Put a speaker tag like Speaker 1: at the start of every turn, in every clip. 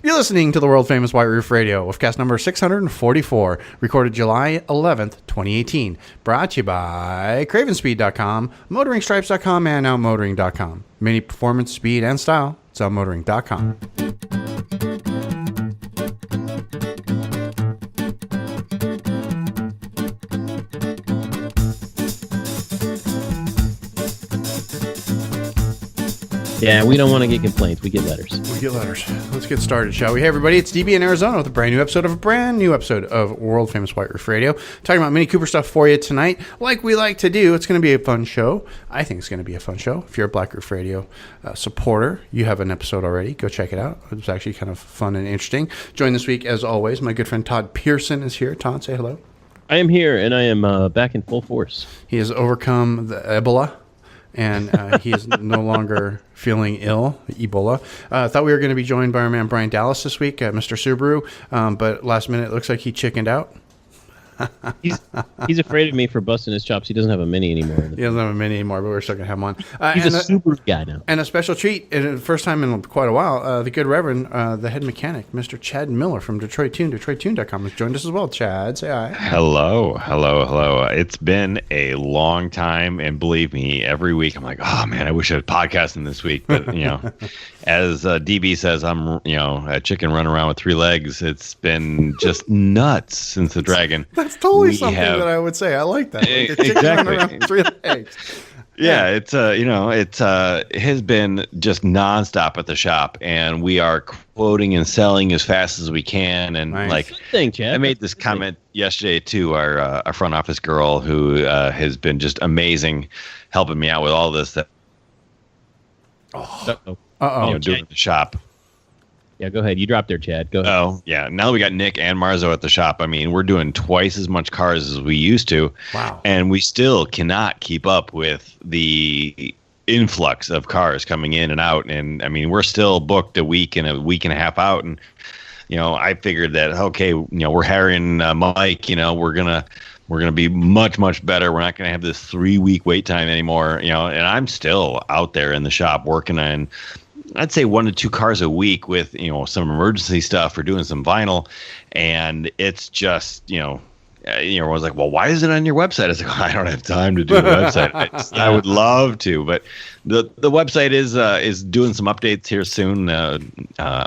Speaker 1: You're listening to the world-famous White Roof Radio, Woofcast number 644, recorded July 11th, 2018. Brought to you by CravenSpeed.com, MotoringStripes.com, and OutMotoring.com. Mini performance, speed, and style. It's OutMotoring.com.
Speaker 2: Yeah, we don't want to get complaints. We get letters.
Speaker 1: We get letters. Let's get started, shall we? Hey, everybody, it's DB in Arizona with a brand new episode of World Famous White Roof Radio. Talking about Mini Cooper stuff for you tonight. Like we like to do, it's going to be a fun show. I think it's going to be a fun show. If you're a Black Roof Radio supporter, you have an episode already. Go check it out. It's actually kind of fun and interesting. Joined this week, as always, my good friend Todd Pearson is here. Todd, say hello.
Speaker 2: I am here, and I am back in full force.
Speaker 1: He has overcome the Ebola. And he is no longer feeling ill, Ebola. Thought we were going to be joined by our man Brian Dallas this week, Mr. Subaru, but last minute it looks like he chickened out.
Speaker 2: He's afraid of me for busting his chops. He doesn't have a Mini anymore.
Speaker 1: He doesn't have a Mini anymore, but we're still going to have him on.
Speaker 2: He's a super guy now.
Speaker 1: And a special treat, and the first time in quite a while, the good Reverend, the head mechanic, Mr. Chad Miller from Detroit Tune, DetroitTune.com, has joined us as well. Chad, say hi.
Speaker 3: Hello. It's been a long time, and believe me, every week I'm like, oh man, I wish I had podcasting this week. But as DB says, I'm a chicken running around with 3 legs. It's been just nuts since the Dragon.
Speaker 1: That's totally something that I would say. I like that. Like
Speaker 3: exactly.
Speaker 1: Around 3 legs.
Speaker 3: Yeah, it's it has been just nonstop at the shop, and we are quoting and selling as fast as we can. And
Speaker 1: nice.
Speaker 3: I made this comment yesterday to our front office girl who has been just amazing, helping me out with all this. Doing the shop.
Speaker 2: Yeah, go ahead. You dropped there, Chad. Go ahead.
Speaker 3: Oh, yeah. Now that we got Nick and Marzo at the shop, I mean, we're doing twice as much cars as we used to.
Speaker 1: Wow.
Speaker 3: And we still cannot keep up with the influx of cars coming in and out. And, I mean, we're still booked a week and a half out. And, I figured that, okay, we're hiring Mike, we're going to be much, much better. We're not going to have this 3-week wait time anymore, and I'm still out there in the shop working on, I'd say 1 to 2 cars a week with, some emergency stuff or doing some vinyl. And it's just, everyone's like, well, why is it on your website? I was like, I don't have time to do the website. I would love to, but the website is doing some updates here soon.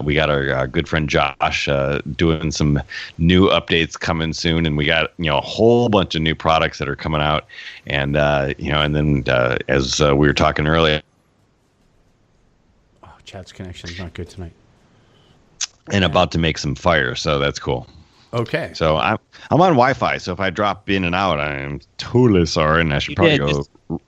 Speaker 3: We got our good friend Josh doing some new updates coming soon, and we got a whole bunch of new products that are coming out. And and then as we were talking earlier,
Speaker 1: Chad's connection is not good tonight.
Speaker 3: And about to make some fire, so that's cool.
Speaker 1: Okay.
Speaker 3: So I'm on Wi-Fi, so if I drop in and out, I'm totally sorry, and I should probably go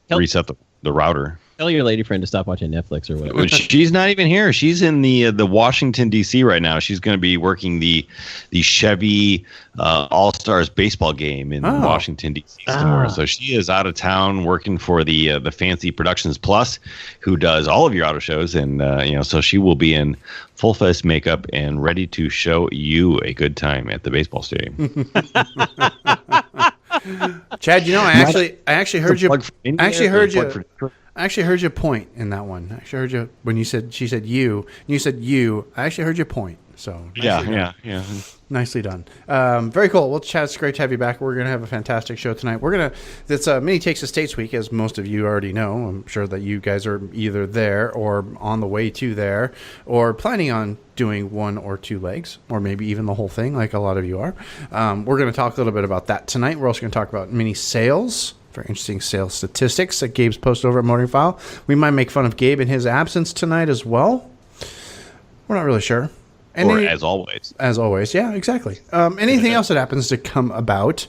Speaker 3: reset the router.
Speaker 2: Tell your lady friend to stop watching Netflix or whatever.
Speaker 3: She's not even here. She's in the Washington D.C. right now. She's going to be working the Chevy All-Stars baseball game in Washington D.C. somewhere. So she is out of town working for the Fancy Productions Plus, who does all of your auto shows, and so she will be in full face makeup and ready to show you a good time at the baseball stadium.
Speaker 1: Chad, I actually heard you. I actually heard your point in that one. I actually heard you when she said you, and you said you. I actually heard your point. So
Speaker 3: yeah.
Speaker 1: Nicely done. Very cool. Well, Chad, it's great to have you back. We're gonna have a fantastic show tonight. It's Mini Takes the States week, as most of you already know. I'm sure that you guys are either there or on the way to there, or planning on doing 1 or 2 legs, or maybe even the whole thing, like a lot of you are. We're gonna talk a little bit about that tonight. We're also gonna talk about mini sales. Very interesting sales statistics that Gabe's posted over at Motoring File. We might make fun of Gabe in his absence tonight as well. We're not really sure.
Speaker 3: As always.
Speaker 1: As always, yeah, exactly. Anything else that happens to come about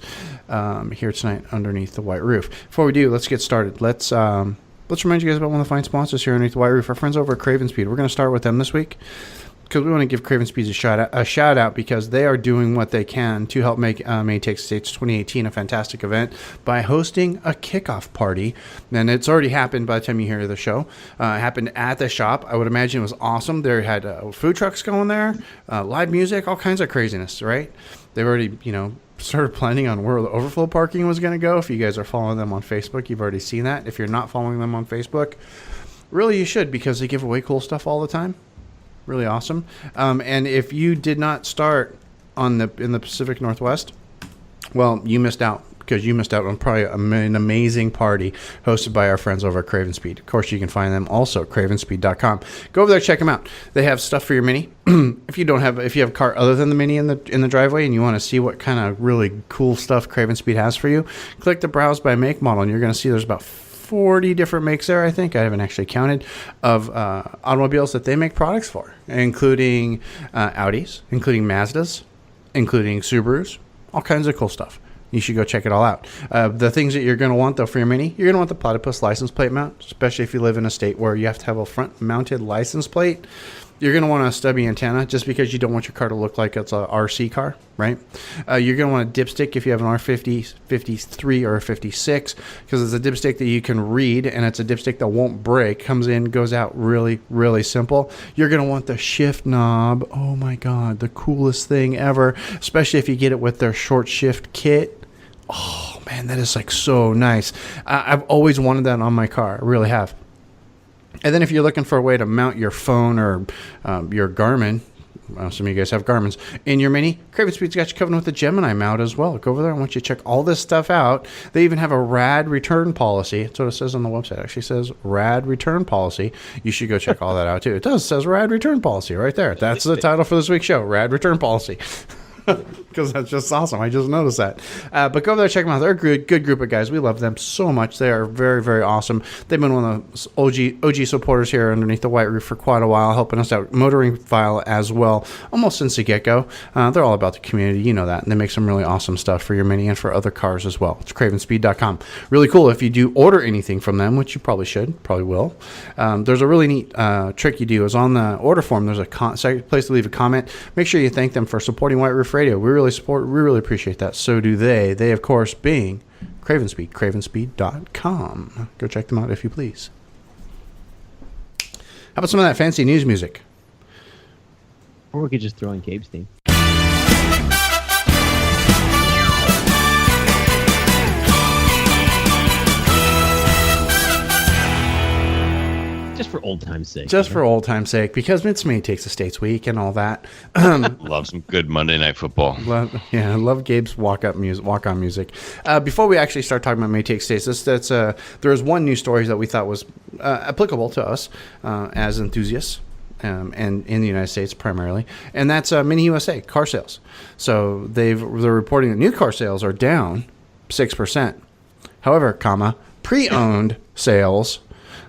Speaker 1: here tonight underneath the white roof? Before we do, let's get started. Let's remind you guys about one of the fine sponsors here underneath the white roof, our friends over at Craven Speed. We're going to start with them this week, because we want to give Craven Speeds a shout out because they are doing what they can to help make Mini Takes the States 2018 a fantastic event by hosting a kickoff party. And it's already happened by the time you hear the show. It happened at the shop. I would imagine it was awesome. They had food trucks going there, live music, all kinds of craziness, right? They've already, started planning on where the overflow parking was going to go. If you guys are following them on Facebook, you've already seen that. If you're not following them on Facebook, really you should, because they give away cool stuff all the time. Really awesome. And if you did not start in the Pacific Northwest, well, you missed out. Because you missed out on probably an amazing party hosted by our friends over at Craven Speed. Of course, you can find them also at cravenspeed.com. Go over there, check them out. They have stuff for your Mini. If you have a car other than the Mini in the driveway and you want to see what kind of really cool stuff Craven Speed has for you, click the browse by make model, and you're going to see there's about 40 different makes there, I think. I haven't actually counted, of automobiles that they make products for, including Audis, including Mazdas, including Subarus, all kinds of cool stuff. You should go check it all out. The things that you're going to want, though, for your Mini, you're going to want the platypus license plate mount, especially if you live in a state where you have to have a front-mounted license plate. You're going to want a stubby antenna just because you don't want your car to look like it's a RC car, right? You're going to want a dipstick if you have an R50, 53, or a 56 because it's a dipstick that you can read, and it's a dipstick that won't break, comes in, goes out really, really simple. You're going to want the shift knob. Oh, my God, the coolest thing ever, especially if you get it with their short shift kit. Oh, man, that is like so nice. I've always wanted that on my car. I really have. And then if you're looking for a way to mount your phone or your Garmin, some of you guys have Garmin's, in your Mini, Craven Speed's got you covered with the Gemini mount as well. Go over there. I want you to check all this stuff out. They even have a rad return policy. That's what it says on the website. It actually says rad return policy. You should go check all that out, too. It does. It says rad return policy right there. That's the title for this week's show, rad return policy. Because that's just awesome. I just noticed that. But go over there, check them out. They're a good group of guys. We love them so much. They are very, very awesome. They've been one of the OG supporters here underneath the white roof for quite a while, helping us out, motoring file as well, almost since the get-go. They're all about the community. You know that. And they make some really awesome stuff for your Mini and for other cars as well. It's cravenspeed.com. Really cool. If you do order anything from them, which you probably should, probably will, there's a really neat trick you do is on the order form, there's a place to leave a comment. Make sure you thank them for supporting White Roof Radio. We really appreciate that. So do they. They, of course, being Craven Speed, cravenspeed.com. Go check them out if you please. How about some of that fancy news music?
Speaker 2: Or we could just throw in Gabe's theme. Just for old time's sake.
Speaker 1: Just for old time's sake, because it's May Takes the States week and all that.
Speaker 3: Love some good Monday Night Football.
Speaker 1: I love Gabe's walk-on music. Before we actually start talking about May Takes States, there was one news story that we thought was applicable to us as enthusiasts. And in the United States primarily, and that's Mini USA car sales. So they're reporting that new car sales are down 6%. However, pre-owned sales,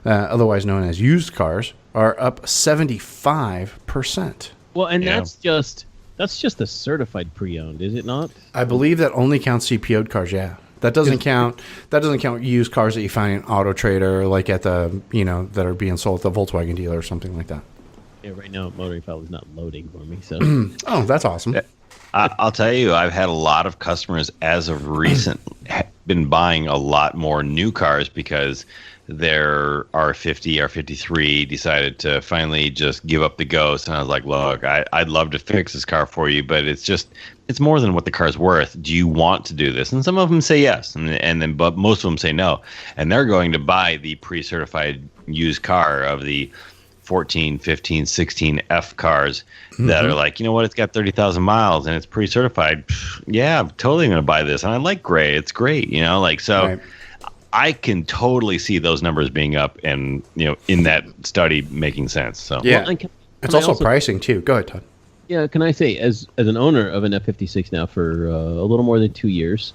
Speaker 1: otherwise known as used cars, are up 75%.
Speaker 2: Well, and that's just the certified pre-owned, is it not?
Speaker 1: I believe that only counts CPO'd cars. Yeah. That doesn't count used cars that you find in Auto Trader, like at the that are being sold at the Volkswagen dealer or something like that.
Speaker 2: Yeah, right now motoring file is not loading for me. So,
Speaker 1: oh, that's awesome.
Speaker 3: I'll tell you, I've had a lot of customers as of recent been buying a lot more new cars because their R50, R53 decided to finally just give up the ghost. And I was like, look, I'd love to fix this car for you, but it's more than what the car's worth. Do you want to do this? And some of them say yes, but most of them say no. And they're going to buy the pre-certified used car of the 14, 15, 16 F cars that are like, you know what, it's got 30,000 miles and it's pre-certified. Yeah, I'm totally going to buy this. And I like gray. It's great, so right. I can totally see those numbers being up and, in that study making sense. So
Speaker 1: yeah, it's also pricing too. Go ahead, Todd.
Speaker 2: Yeah, can I say, as an owner of an F56 now for a little more than 2 years,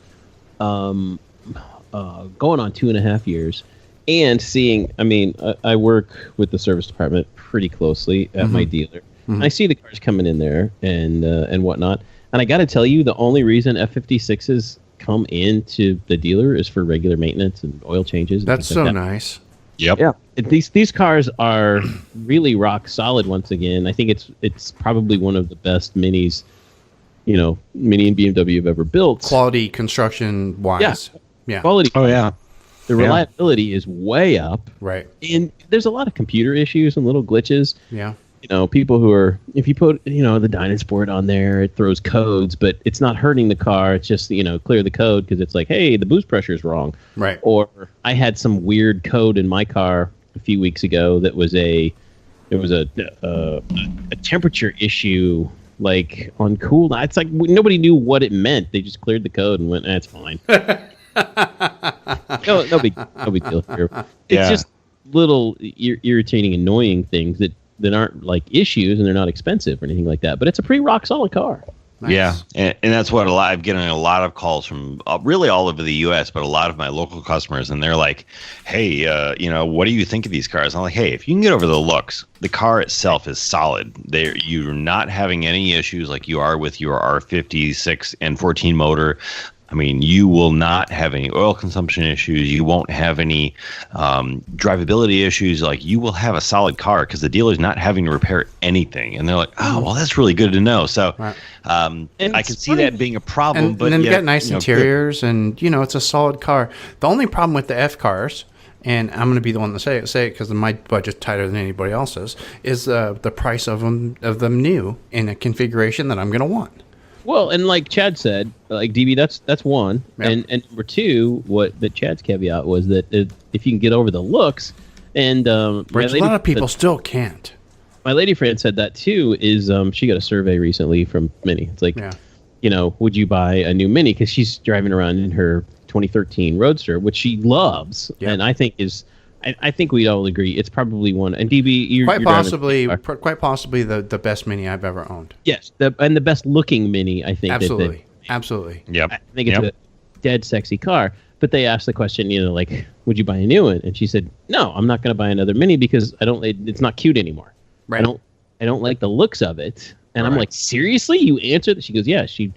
Speaker 2: going on 2.5 years, and seeing, I work with the service department pretty closely at my dealer. I see the cars coming in there and whatnot. And I got to tell you, the only reason F56s come into the dealer is for regular maintenance and oil changes.
Speaker 1: That's so nice.
Speaker 3: Yep.
Speaker 2: Yeah. These cars are really rock solid once again. I think it's probably one of the best Minis, Mini and BMW have ever built.
Speaker 1: Quality construction wise. Yeah.
Speaker 2: Quality.
Speaker 3: Oh, yeah.
Speaker 2: The reliability is way up.
Speaker 1: Right.
Speaker 2: And there's a lot of computer issues and little glitches.
Speaker 1: Yeah.
Speaker 2: People who are, if you put, the Dynasport on there, it throws codes, but it's not hurting the car. It's just, clear the code because it's like, hey, the boost pressure is wrong.
Speaker 1: Right.
Speaker 2: Or I had some weird code in my car a few weeks ago that was a there was a temperature issue, like on cool. It's like nobody knew what it meant. They just cleared the code and went, "That's fine." no big deal here. It's just little irritating, annoying things that aren't like issues, and they're not expensive or anything like that. But it's a pretty rock solid car.
Speaker 3: Nice. Yeah, and that's what I'm getting a lot of calls from really all over the U.S., but a lot of my local customers, and they're like, "Hey, what do you think of these cars?" I'm like, "Hey, if you can get over the looks, the car itself is solid. You're not having any issues like you are with your R50 6 and 14 motor. I mean, you will not have any oil consumption issues. You won't have any drivability issues. Like, you will have a solid car because the dealer's not having to repair anything." And they're like, "Oh, well, that's really good to know." So
Speaker 1: right.
Speaker 3: I can see that being a problem.
Speaker 1: But then you get nice interiors, and it's a solid car. The only problem with the F cars, and I'm going to be the one to say it because my budget's tighter than anybody else's, is the price of them new in a configuration that I'm going to want.
Speaker 2: Well, and like Chad said, like DB, that's one,
Speaker 1: yep.
Speaker 2: and number two, that Chad's caveat was that if you can get over the looks, and
Speaker 1: which a lot of people still can't.
Speaker 2: My lady friend said that too. Is she got a survey recently from Mini? It's like, would you buy a new Mini? Because she's driving around in her 2013 Roadster, which she loves, and I think I think we'd all agree it's probably one. And DB,
Speaker 1: quite possibly the best Mini I've ever owned.
Speaker 2: Yes, and the best looking Mini, I think.
Speaker 1: Absolutely.
Speaker 2: Yep. I think it's a dead sexy car. But they asked the question, like, would you buy a new one? And she said, "No, I'm not going to buy another Mini because it's not cute anymore.
Speaker 1: Right.
Speaker 2: I don't like the looks of it." And I'm like, "Seriously? You answered?" She goes, "Yeah." She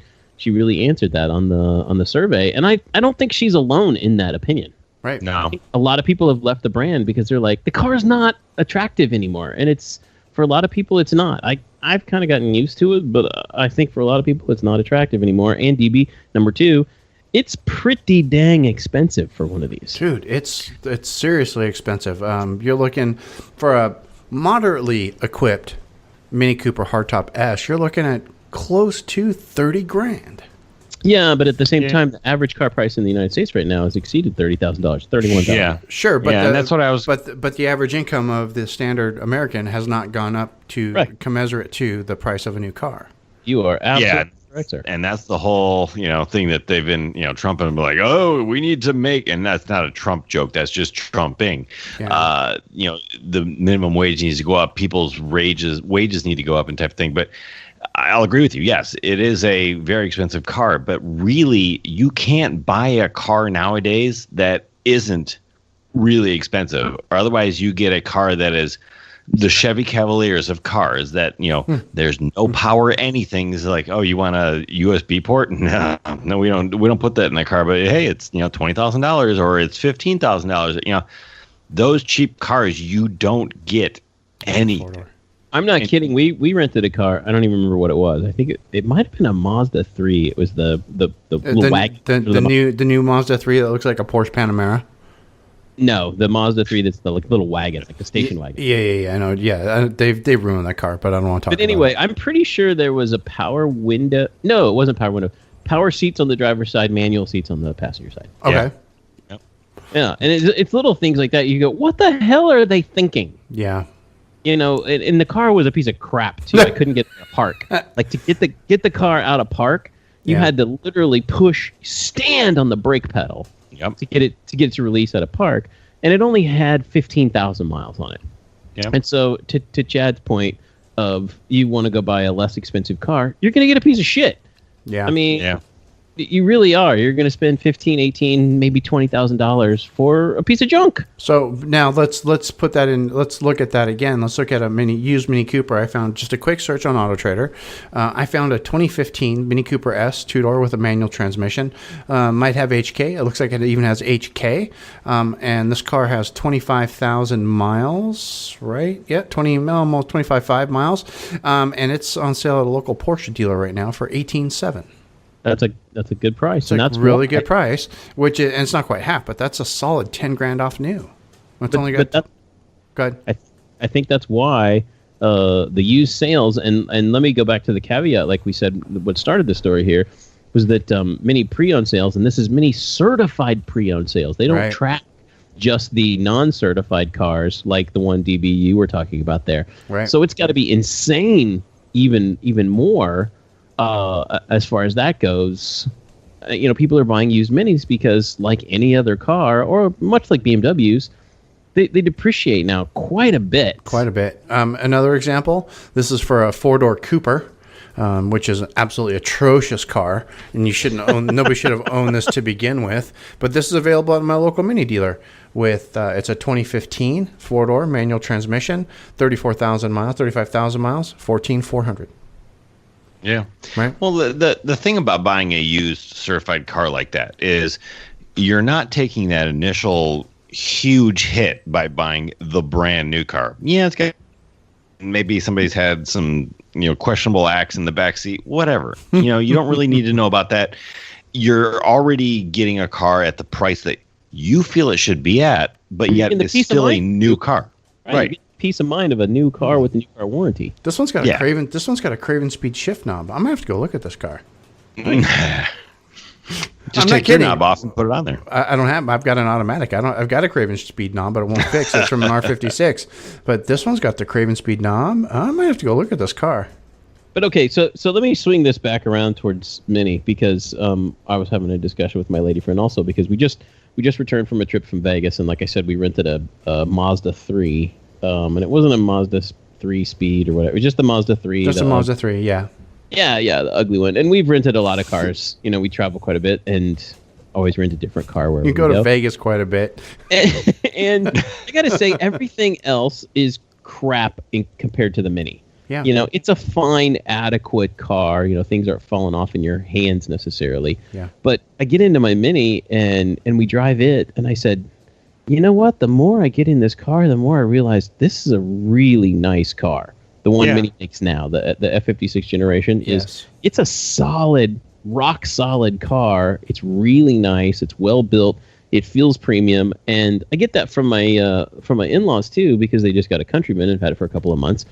Speaker 2: really answered that on the survey, and I don't think she's alone in that opinion.
Speaker 1: Right.
Speaker 3: No.
Speaker 2: A lot of people have left the brand because they're like, the car's not attractive anymore. And it's, for a lot of people, it's not. I've kind of gotten used to it, but I think for a lot of people, it's not attractive anymore. And DB, number two, it's pretty dang expensive for one of these.
Speaker 1: Dude, it's seriously expensive. You're looking for a moderately equipped Mini Cooper hardtop S. You're looking at close to $30,000.
Speaker 2: Yeah, but at the same time, the average car price in the United States right now has exceeded $30,000, $31,000.
Speaker 3: Yeah,
Speaker 1: sure, but
Speaker 3: and that's what I was.
Speaker 1: But the average income of the standard American has not gone up to commensurate to the price of a new car.
Speaker 2: You are absolutely correct, sir.
Speaker 3: And that's the whole thing that they've been Trump and like, "Oh, we need to make," and that's not a Trump joke. That's just Trumping. Yeah. The minimum wage needs to go up. People's wages need to go up, and type of thing. But I'll agree with you. Yes, it is a very expensive car, but really, you can't buy a car nowadays that isn't really expensive. Or otherwise, you get a car that is the Chevy Cavaliers of cars that, there's no power anything. It's like, "Oh, you want a USB port?" No, we don't put that in the car. But hey, it's $20,000 or it's $15,000. Those cheap cars, you don't get any.
Speaker 2: I'm not kidding. We rented a car. I don't even remember what it was. I think it might have been a Mazda 3. It was the little wagon.
Speaker 1: The new Mazda 3 that looks like a Porsche Panamera.
Speaker 2: No, the Mazda 3 that's the little wagon, like the station wagon.
Speaker 1: Yeah, I know. Yeah, they've ruined that car, but I don't want to talk about it.
Speaker 2: But anyway, I'm pretty sure there was a power window. No, it wasn't power window. Power seats on the driver's side, manual seats on the passenger side.
Speaker 1: Okay.
Speaker 2: Yeah, and it's little things like that. You go, what the hell are they thinking?
Speaker 1: Yeah.
Speaker 2: And the car was a piece of crap too. I couldn't get to park. Like, to get the car out of park, you had to literally stand on the brake pedal to get it to release out of park, and it only had 15,000 miles on it. Yeah. And so to Chad's point of, you want to go buy a less expensive car, you're going to get a piece of shit.
Speaker 1: Yeah.
Speaker 2: I mean, you really are. You're going to spend $15,000, $18,000, maybe $20,000 for a piece of junk.
Speaker 1: So now let's put that in. Let's look at that again. Let's look at a used Mini Cooper. I found just a quick search on AutoTrader. I found a 2015 Mini Cooper S 2-door with a manual transmission. Might have HK. It looks like it even has HK. And this car has 25,000 miles, right? Yeah, almost 25.5 miles. And it's on sale at a local Porsche dealer right now for $18,700.
Speaker 2: That's a good price,
Speaker 1: and that's really good price. And it's not quite half, but that's a solid $10,000 off new. It's only got. Go ahead.
Speaker 2: I think that's why the used sales, and let me go back to the caveat, like we said, what started the story here was that Mini pre-owned sales, and this is Mini certified pre-owned sales. They don't track just the non-certified cars, like the one DB you were talking about there.
Speaker 1: Right.
Speaker 2: So it's got to be insane, even more, as far as that goes. People are buying used minis because, like any other car, or much like BMWs, they depreciate now quite a bit.
Speaker 1: Quite a bit. Another example, this is for a four-door Cooper, which is an absolutely atrocious car, and you shouldn't own. Nobody should have owned this to begin with. But this is available at my local mini dealer. With it's a 2015 four-door manual transmission, 35,000 miles, 14,400.
Speaker 3: Yeah.
Speaker 1: Right.
Speaker 3: Well, the thing about buying a used certified car like that is you're not taking that initial huge hit by buying the brand new car. Yeah, it's got maybe somebody's had some questionable acts in the backseat, whatever. You don't really need to know about that. You're already getting a car at the price that you feel it should be at, but yet it's still a new car. Right.
Speaker 2: Peace of mind of a new car with a new car warranty.
Speaker 1: This one's got a Craven. This one's got a Craven speed shift knob. I'm gonna have to go look at this car.
Speaker 3: Just take your knob off and put it on there.
Speaker 1: I don't have. I've got an automatic. I've got a Craven speed knob, but it won't fix. It's from an R56. But this one's got the Craven speed knob. I might have to go look at this car.
Speaker 2: But okay, so let me swing this back around towards Mini, because I was having a discussion with my lady friend also, because we just returned from a trip from Vegas, and like I said, we rented a Mazda 3, and it wasn't a Mazda 3 speed or whatever. It was just the Mazda 3.
Speaker 1: Just a Mazda 3, yeah.
Speaker 2: Yeah, the ugly one. And we've rented a lot of cars. We travel quite a bit, and always rent a different car wherever
Speaker 1: you go to Vegas quite a bit.
Speaker 2: And I got to say, everything else is crap compared to the Mini.
Speaker 1: Yeah.
Speaker 2: It's a fine, adequate car. Things aren't falling off in your hands necessarily.
Speaker 1: Yeah.
Speaker 2: But I get into my Mini and we drive it, and I said, you know what? The more I get in this car, the more I realize this is a really nice car. The one Mini makes now, the F56 generation, it's a solid, rock solid car. It's really nice. It's well built. It feels premium, and I get that from my in-laws too, because they just got a Countryman and have had it for a couple of months.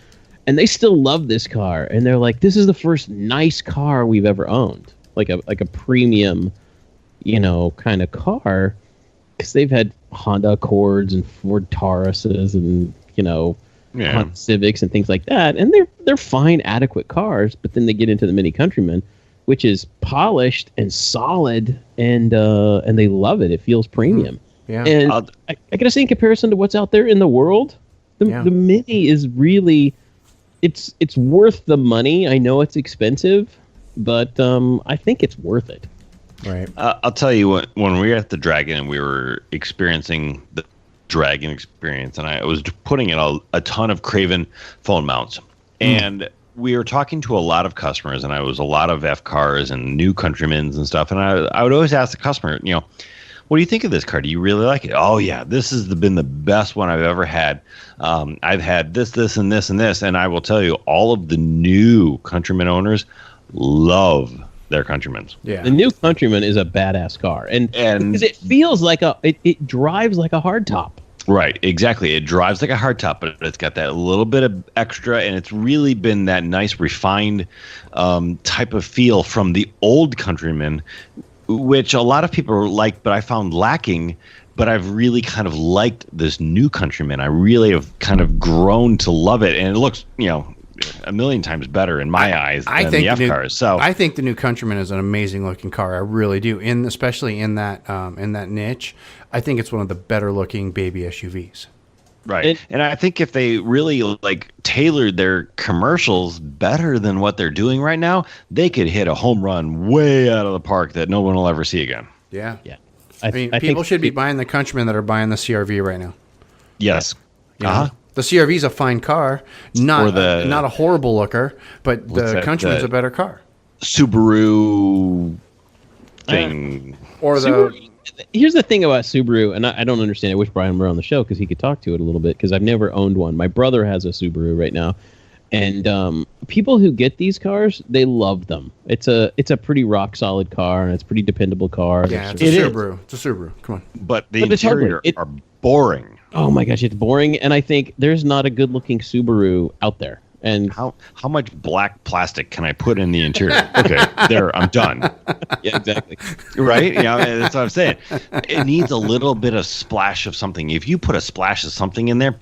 Speaker 2: And they still love this car, and they're like, "This is the first nice car we've ever owned, like a premium, kind of car." Because they've had Honda Accords and Ford Tauruses and Honda Civics and things like that, and they're fine, adequate cars. But then they get into the Mini Countryman, which is polished and solid, and they love it. It feels premium.
Speaker 1: Yeah.
Speaker 2: And I gotta say, in comparison to what's out there in the world, the Mini is really. It's worth the money. I know it's expensive, but I think it's worth it.
Speaker 1: Right.
Speaker 3: I'll tell you when we were at the Dragon and we were experiencing the Dragon experience, and I was putting in a ton of Craven phone mounts, and we were talking to a lot of customers, and I was a lot of F cars and new Countrymans and stuff, and I would always ask the customer, what do you think of this car? Do you really like it? Oh, yeah, this has been the best one I've ever had. I've had this, and this, and this. And I will tell you, all of the new Countryman owners love their Countrymans.
Speaker 1: Yeah.
Speaker 2: The new Countryman is a badass car. And because it feels like it drives like a hardtop.
Speaker 3: Right, exactly. It drives like a hardtop, but it's got that little bit of extra, and it's really been that nice, refined type of feel from the old Countryman, which a lot of people like, but I found lacking. But I've really kind of liked this new Countryman. I really have kind of grown to love it, and it looks, a million times better in my eyes than the F cars. So
Speaker 1: I think the new Countryman is an amazing looking car. I really do. Especially in that niche, I think it's one of the better looking baby SUVs.
Speaker 3: Right. And I think if they really tailored their commercials better than what they're doing right now, they could hit a home run way out of the park that no one will ever see again.
Speaker 1: Yeah.
Speaker 2: Yeah.
Speaker 1: I mean, people should be buying the Countryman that are buying the CRV right now.
Speaker 3: Yes.
Speaker 1: The CRV is a fine car, not a horrible looker, but the Countryman's a better car.
Speaker 3: Subaru thing.
Speaker 2: Here's the thing about Subaru, and I don't understand. I wish Brian were on the show because he could talk to it a little bit, because I've never owned one. My brother has a Subaru right now, and people who get these cars, they love them. It's a pretty rock solid car, and it's a pretty dependable car.
Speaker 1: Yeah, it's a Subaru. It's a Subaru. Come on.
Speaker 3: But the interior are boring.
Speaker 2: Oh my gosh, it's boring, and I think there's not a good looking Subaru out there. And
Speaker 3: how much black plastic can I put in the interior? Okay, there, I'm done.
Speaker 2: yeah, exactly.
Speaker 3: Right? That's what I'm saying. It needs a little bit of splash of something. If you put a splash of something in there,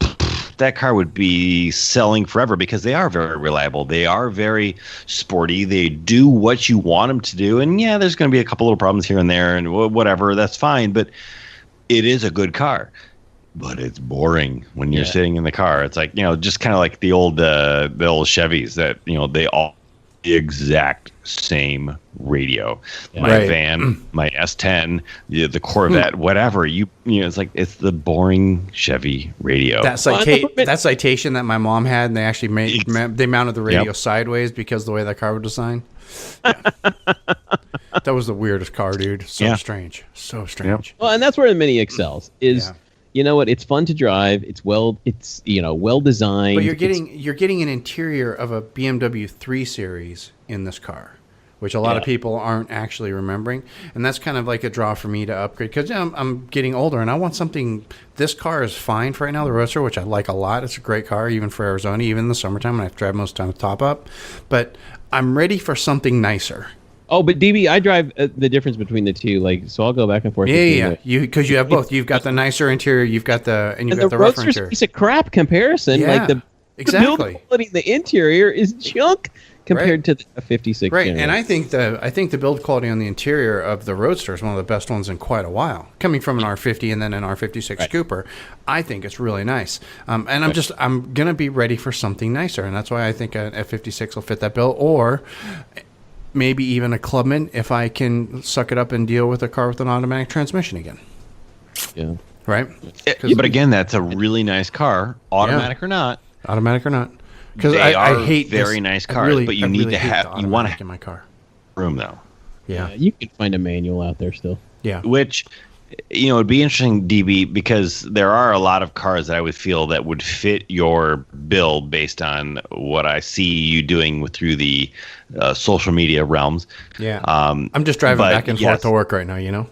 Speaker 3: that car would be selling forever because they are very reliable. They are very sporty. They do what you want them to do. And yeah, there's going to be a couple little problems here and there and whatever. That's fine. But it is a good car. But it's boring when you're sitting in the car. It's like, just kind of like the old Chevys that, they all the exact same radio. Yeah. My van, my S10, the Corvette, whatever. It's like it's the boring Chevy radio.
Speaker 1: That citation that my mom had, and they actually they mounted the radio sideways because of the way that car was designed. Yeah. That was the weirdest car, dude. So strange. So strange.
Speaker 2: Yep. Well, and that's where the Mini excels is. Yeah. You know what? It's fun to drive. It's well designed.
Speaker 1: But you're getting an interior of a BMW 3 Series in this car, which a lot of people aren't actually remembering, and that's kind of like a draw for me to upgrade because I'm getting older and I want something. This car is fine for right now, the Roadster, which I like a lot. It's a great car, even for Arizona, even in the summertime when I have to drive most of the time with top up. But I'm ready for something nicer.
Speaker 2: Oh, but DB, I drive the difference between the two. So I'll go back and forth.
Speaker 1: Yeah. Because you have both. You've got the nicer interior. You've got the rougher interior.
Speaker 2: It's a crap comparison.
Speaker 1: Yeah,
Speaker 2: the build quality in the interior is junk compared to the 56.
Speaker 1: Right, generation. And I think the build quality on the interior of the Roadster is one of the best ones in quite a while. Coming from an R50 and then an R56 Cooper, I think it's really nice. And I'm gonna be ready for something nicer, and that's why I think a F56 will fit that bill, or maybe even a Clubman if I can suck it up and deal with a car with an automatic transmission again.
Speaker 2: Yeah.
Speaker 1: Right?
Speaker 3: But again, that's a really nice car, automatic or not.
Speaker 1: Automatic or not. Because
Speaker 3: I
Speaker 1: hate
Speaker 3: very nice cars, but you need to have, you want to have
Speaker 1: in my car.
Speaker 3: Room though.
Speaker 1: Yeah.
Speaker 2: You can find a manual out there still.
Speaker 1: Yeah.
Speaker 3: Which, it'd be interesting, DB, because there are a lot of cars that I would feel that would fit your build based on what I see you doing through the social media realms.
Speaker 1: Yeah. I'm just driving back and forth to work right now,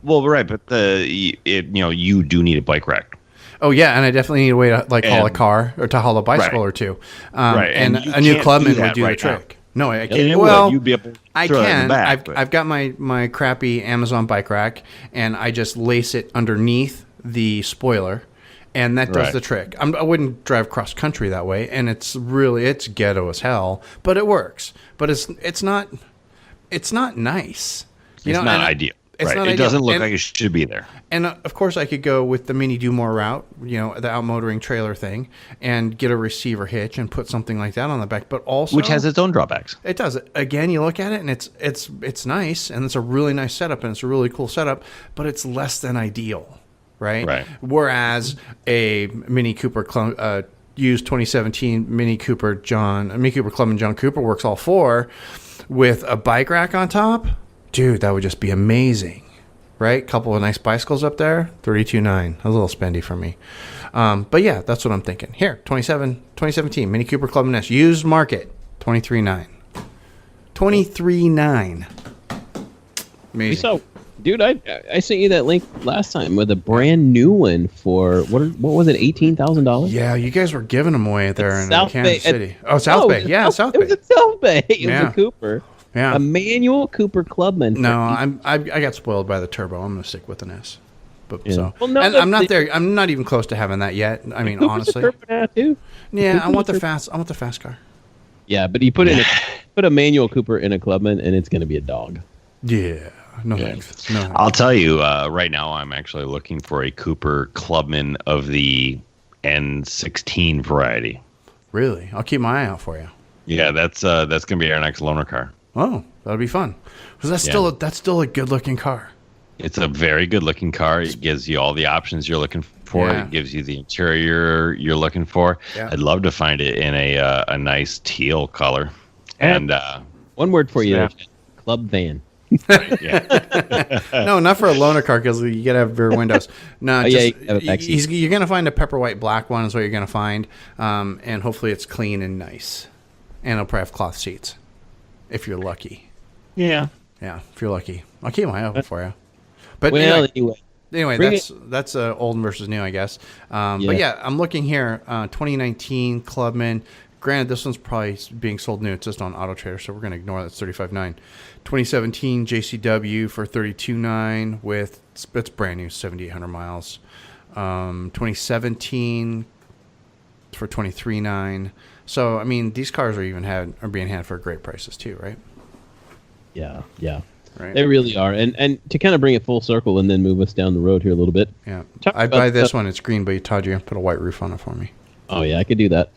Speaker 3: Well, right, but you do need a bike rack.
Speaker 1: Oh yeah, and I definitely need a way to haul a car or to haul a bicycle or two. And a new Clubman would do the trick. No, I can't. Well,
Speaker 3: you'd be able to
Speaker 1: I can. I've got my crappy Amazon bike rack, and I just lace it underneath the spoiler, and that does the trick. I wouldn't drive cross country that way, and it's ghetto as hell, but it works. But it's not nice.
Speaker 3: It's not ideal. It doesn't look like it should be there.
Speaker 1: And of course, I could go with the Mini Do More route, the outmotoring trailer thing, and get a receiver hitch and put something like that on the back. But also,
Speaker 3: which has its own drawbacks.
Speaker 1: It does. Again, you look at it, and it's nice, and it's a really nice setup, and it's a really cool setup. But it's less than ideal, right?
Speaker 3: Right.
Speaker 1: Whereas a Mini Cooper used 2017 Mini Cooper Clubman John Cooper works all four with a bike rack on top. Dude, that would just be amazing, right? Couple of nice bicycles up there, $32,900. A little spendy for me. But yeah, that's what I'm thinking. Here, 2017 Mini Cooper Clubman S, used market, $23,900. $23,900. Amazing.
Speaker 2: So, dude, I sent you that link last time with a brand new one for what was it, $18,000?
Speaker 1: Yeah, you guys were giving them away there in
Speaker 2: South
Speaker 1: Kansas
Speaker 2: Bay.
Speaker 1: City. South Bay. Yeah, South Bay.
Speaker 2: It was at South Bay. It was a Cooper.
Speaker 1: Yeah.
Speaker 2: A manual Cooper Clubman.
Speaker 1: No, I got spoiled by the turbo. I'm going to stick with an S. But
Speaker 2: Well,
Speaker 1: no, and I'm not there. I'm not even close to having that yet. I mean, honestly.
Speaker 2: Too.
Speaker 1: Yeah, I want the fast car.
Speaker 2: Yeah, but you put a manual Cooper in a Clubman, and it's going to be a dog.
Speaker 1: Yeah. No thanks. No.
Speaker 3: I'll tell you, right now I'm actually looking for a Cooper Clubman of the N16 variety.
Speaker 1: Really? I'll keep my eye out for you.
Speaker 3: Yeah, that's going to be our next loaner car.
Speaker 1: Oh, that'll be fun. Because that's still a good looking car.
Speaker 3: It's a very good looking car. It gives you all the options you're looking for.
Speaker 1: Yeah.
Speaker 3: It gives you the interior you're looking for.
Speaker 1: Yeah.
Speaker 3: I'd love to find it in a nice teal color. And
Speaker 2: one word for you, club van.
Speaker 3: Yeah.
Speaker 1: No, not for a loaner car because you gotta have rear windows. No, you're gonna find a pepper white black one is what you're gonna find, and hopefully it's clean and nice, and it'll probably have cloth seats, if you're lucky.
Speaker 3: Yeah.
Speaker 1: Yeah, if you're lucky, I'll keep my eye open for you. But anyway, that's old versus new, I guess. But yeah, I'm looking here, 2019 Clubman, Granted, this one's probably being sold new. It's just on Auto Trader, so we're going to ignore that. It's $35,900. 2017 JCW for $32,900 with, it's brand new, 7,800 miles. 2017 for $23,900. So, I mean, these cars are being had for great prices too, right?
Speaker 2: Yeah.
Speaker 1: Right.
Speaker 2: They really are. And to kind of bring it full circle and then move us down the road here a little bit.
Speaker 1: Yeah. I'd buy this one. It's green, but Todd, you're going to put a white roof on it for me.
Speaker 2: Oh, yeah, I could do that.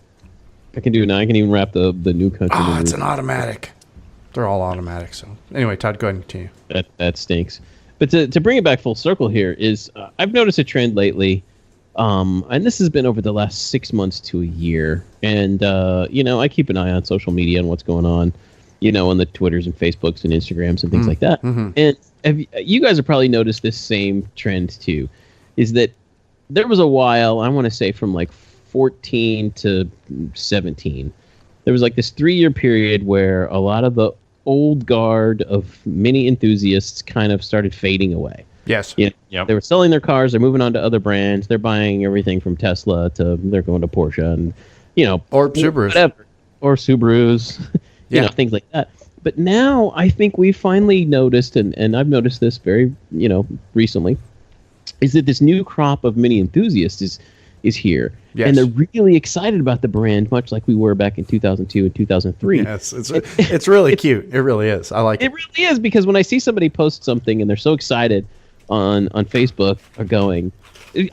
Speaker 2: I can do it now. I can even wrap the new country.
Speaker 1: Oh, it's an automatic. They're all automatic. So anyway, Todd, go ahead and continue.
Speaker 2: That stinks. But to bring it back full circle here is I've noticed a trend lately, and this has been over the last 6 months to a year. And, I keep an eye on social media and what's going on, on the Twitters and Facebooks and Instagrams and things like that. Mm-hmm. And you guys have probably noticed this same trend too, is that there was a while, I want to say from like 14 to 17, there was like this 3-year period where a lot of the old guard of Mini enthusiasts kind of started fading away.
Speaker 1: Yes.
Speaker 2: They were selling their cars, they're moving on to other brands, they're buying everything from Tesla to they're going to Porsche and
Speaker 1: or Subarus.
Speaker 2: Whatever. Or Subarus, things like that. But now I think we finally noticed, and I've noticed this very, recently, is that this new crop of Mini enthusiasts is here. Yes. And they're really excited about the brand, much like we were back in 2002 and 2003.
Speaker 1: Yes, it's really cute. It really is. I like it.
Speaker 2: It really is, because when I see somebody post something and they're so excited on Facebook, or going,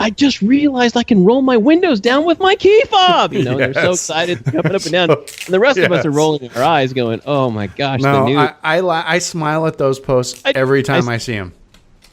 Speaker 2: I just realized I can roll my windows down with my key fob. They're so excited, jumping up and down. And the rest of us are rolling our eyes, going, "Oh my gosh!"
Speaker 1: No, I smile at those posts every time I see them.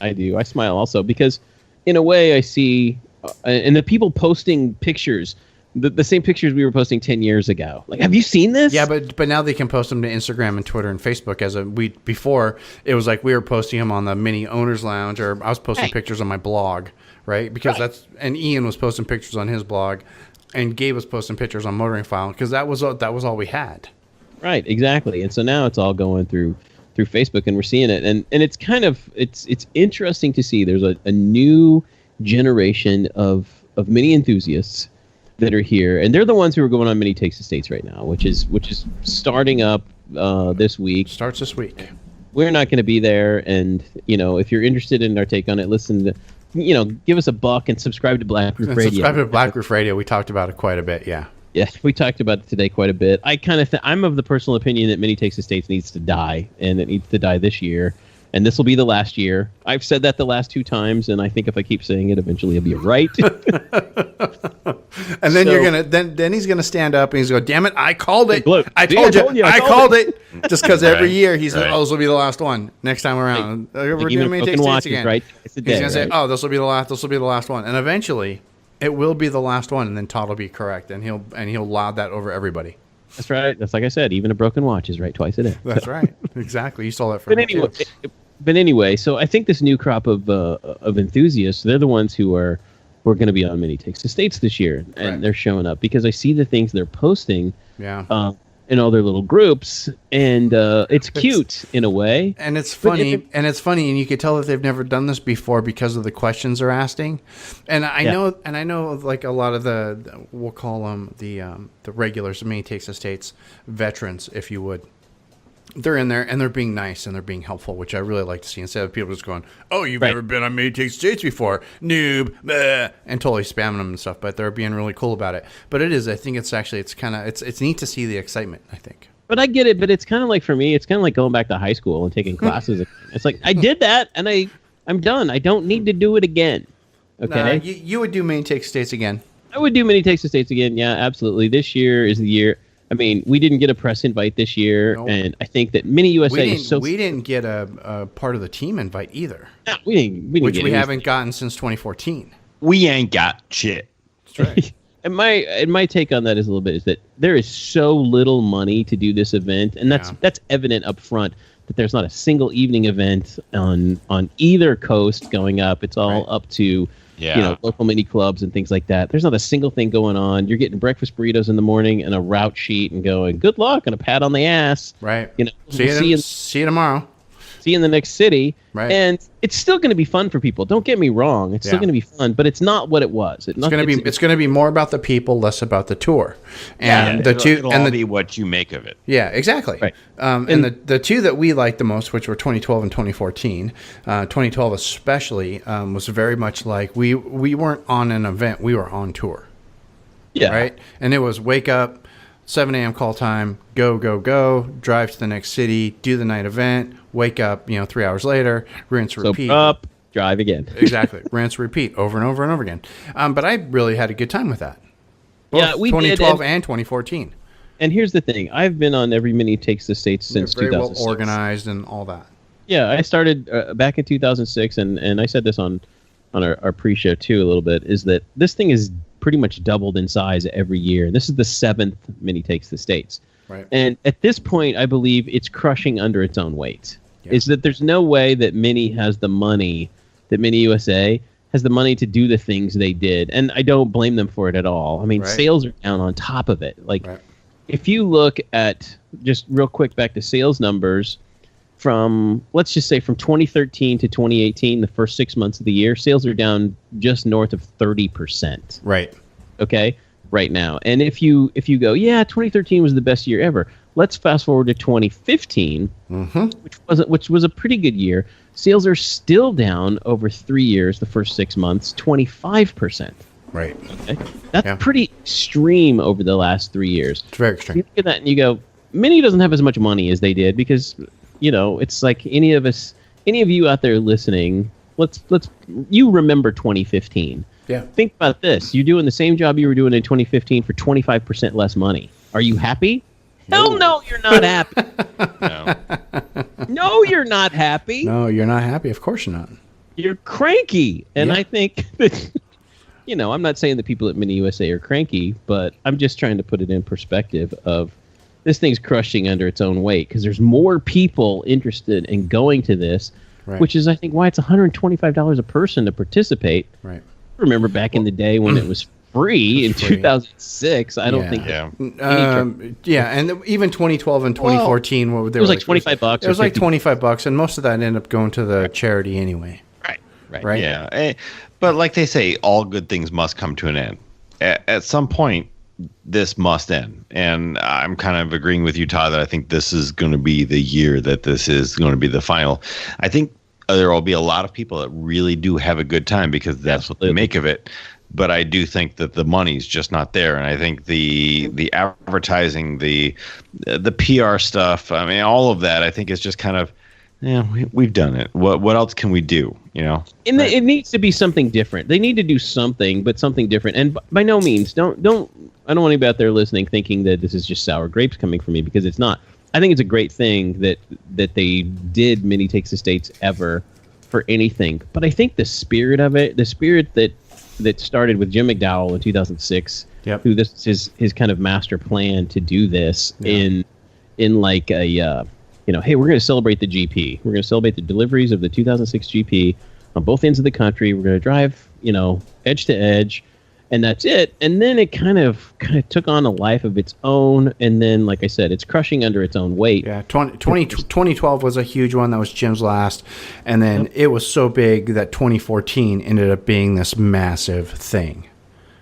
Speaker 2: I do. I smile also because, in a way, I see. And the people posting pictures, the same pictures we were posting 10 years ago. Like, have you seen this?
Speaker 1: Yeah, but now they can post them to Instagram and Twitter and Facebook. Before, it was like we were posting them on the Mini Owners Lounge, or I was posting pictures on my blog, right? Because and Ian was posting pictures on his blog, and Gabe was posting pictures on Motoring File, because that was all we had.
Speaker 2: Right, exactly. And so now it's all going through Facebook, and we're seeing it, and it's kind of it's interesting to see. There's a new generation of Mini enthusiasts that are here, and they're the ones who are going on Mini Takes the States right now, which is starting up this week.
Speaker 1: Starts this week.
Speaker 2: We're not going to be there, and if you're interested in our take on it, listen to, give us a buck and subscribe to Black Roof Radio.
Speaker 1: Subscribe to Black Roof Radio. We talked about it quite a bit. Yeah,
Speaker 2: we talked about it today quite a bit. I kind of I'm of the personal opinion that Mini Takes the States needs to die, and it needs to die this year. And this will be the last year. I've said that the last 2 times, and I think if I keep saying it, eventually I'll be right.
Speaker 1: And then then he's gonna stand up and he's going, "Damn it, I called it!
Speaker 2: Look,
Speaker 1: I told you, I called it!" Just because every year he's like,
Speaker 3: right.
Speaker 1: "Oh, this will be the last one." Next time around, we're
Speaker 2: even
Speaker 1: doing Takes States again.
Speaker 2: Right?
Speaker 1: He's gonna say, "Oh, this will be the last. This will be the last one," and eventually, it will be the last one, and then Todd will be correct, and he'll laud that over everybody.
Speaker 2: That's right. That's like I said. Even a broken watch is right twice a day.
Speaker 1: That's right. Exactly. You stole that from me.
Speaker 2: But anyway, so I think this new crop of enthusiasts, they're the ones who are going to be on Mini Takes the States this year, and they're showing up because I see the things they're posting in all their little groups, and it's cute in a way.
Speaker 1: And it's funny, and you could tell that they've never done this before because of the questions they're asking. And I know like a lot of we'll call them the regulars of Mini Takes the States, veterans, if you would. They're in there, and they're being nice, and they're being helpful, which I really like to see, instead of people just going, "Oh, you've never been on Mini Takes the States before, noob," and totally spamming them and stuff, but they're being really cool about it. But I think it's neat to see the excitement, I think.
Speaker 2: But I get it, but it's kind of like, for me, it's kind of like going back to high school and taking classes. It's like, I did that, and I'm done. I don't need to do it again. Okay?
Speaker 1: You would do Mini Takes the States again.
Speaker 2: I would do Mini Takes the States again, yeah, absolutely. This year is the year. I mean, we didn't get a press invite this year, and I think that Mini USA is so...
Speaker 1: We didn't get a part of the team invite either.
Speaker 2: No, we didn't
Speaker 1: which we haven't gotten since 2014.
Speaker 3: We ain't got shit.
Speaker 1: That's right.
Speaker 2: And my take on that is a little bit is that there is so little money to do this event, and that's evident up front, that there's not a single evening event on either coast going up. It's all up to... local mini clubs and things like that. There's not a single thing going on. You're getting breakfast burritos in the morning and a route sheet and going, "Good luck," and a pat on the ass.
Speaker 1: Right.
Speaker 2: See
Speaker 1: you tomorrow.
Speaker 2: See you in the next city.
Speaker 1: Right.
Speaker 2: And it's still going to be fun for people. Don't get me wrong. It's still going to be fun, but it's not what it was.
Speaker 1: It's going to be more about the people, less about the tour. And
Speaker 3: it'll be what you make of it.
Speaker 1: Yeah, exactly.
Speaker 2: Right.
Speaker 1: And the two that we liked the most, which were 2012 and 2014, 2012 especially, was very much like we weren't on an event, we were on tour.
Speaker 2: Yeah.
Speaker 1: Right? And it was wake up, 7 a.m. call time, go, drive to the next city, do the night event, wake up, 3 hours later, rinse, repeat.
Speaker 2: So up, drive again.
Speaker 1: Exactly. Rinse, repeat over and over and over again. But I really had a good time with that. Both
Speaker 2: we
Speaker 1: 2012
Speaker 2: did,
Speaker 1: and 2014.
Speaker 2: And here's the thing. I've been on every Mini Takes the States since
Speaker 1: very
Speaker 2: 2006.
Speaker 1: well organized and all that.
Speaker 2: Yeah, I started back in 2006, and I said this on our pre-show too a little bit, is that this thing is pretty much doubled in size every year. This is the 7th Mini Takes the States.
Speaker 1: Right.
Speaker 2: And at this point, I believe it's crushing under its own weight. Yeah. Is that there's no way that Mini has the money, that Mini USA has the money to do the things they did. And I don't blame them for it at all. I mean, sales are down on top of it. Like, if you look at, just real quick back to sales numbers, from, let's just say from 2013 to 2018, the first 6 months of the year, sales are down just north of 30%.
Speaker 1: Right.
Speaker 2: Okay, right now. And if you go, yeah, 2013 was the best year ever. Let's fast forward to 2015, which was a pretty good year. Sales are still down over 3 years, the first 6 months, 25%.
Speaker 1: Right.
Speaker 2: Okay? That's pretty extreme over the last 3 years.
Speaker 1: It's very extreme.
Speaker 2: You look at that and you go, Mini doesn't have as much money as they did because, it's like any of you out there listening, you remember 2015.
Speaker 1: Yeah.
Speaker 2: Think about this. You're doing the same job you were doing in 2015 for 25% less money. Are you happy? Hell no, you're not happy. No, you're not happy.
Speaker 1: No, you're not happy. Of course you're not.
Speaker 2: You're cranky. And I think that, I'm not saying that people at Mini USA are cranky, but I'm just trying to put it in perspective of this thing's crushing under its own weight because there's more people interested in going to this, which is, I think, why it's $125 a person to participate.
Speaker 1: Right.
Speaker 2: Remember back in the day when it was free in 2006. I don't think.
Speaker 1: And even 2012 and 2014, it
Speaker 2: was like $25.
Speaker 1: It was like $25, and most of that ended up going to the charity anyway.
Speaker 2: Right.
Speaker 3: Yeah, but like they say, all good things must come to an end. At some point, this must end, and I'm kind of agreeing with you, Todd, that I think this is going to be the year that this is going to be the final. I think there will be a lot of people that really do have a good time because that's what they make of it. But I do think that the money's just not there, and I think the advertising, the PR stuff, I mean, all of that, I think is just kind of, we've done it. What else can we do?
Speaker 2: It needs to be something different. They need to do something, but something different. And by no means, I don't want anybody out there listening thinking that this is just sour grapes coming from me, because it's not. I think it's a great thing that they did Mini Takes the States ever for anything. But I think the spirit of it, the spirit that started with Jim McDowell in 2006, who this is his kind of master plan to do this in like a hey, we're going to celebrate the GP. We're going to celebrate the deliveries of the 2006 GP on both ends of the country. We're going to drive, edge to edge, and that's it. And then it kind of took on a life of its own. And then, like I said, it's crushing under its own weight.
Speaker 1: Yeah, 2012 was a huge one. That was Jim's last. And then it was so big that 2014 ended up being this massive thing.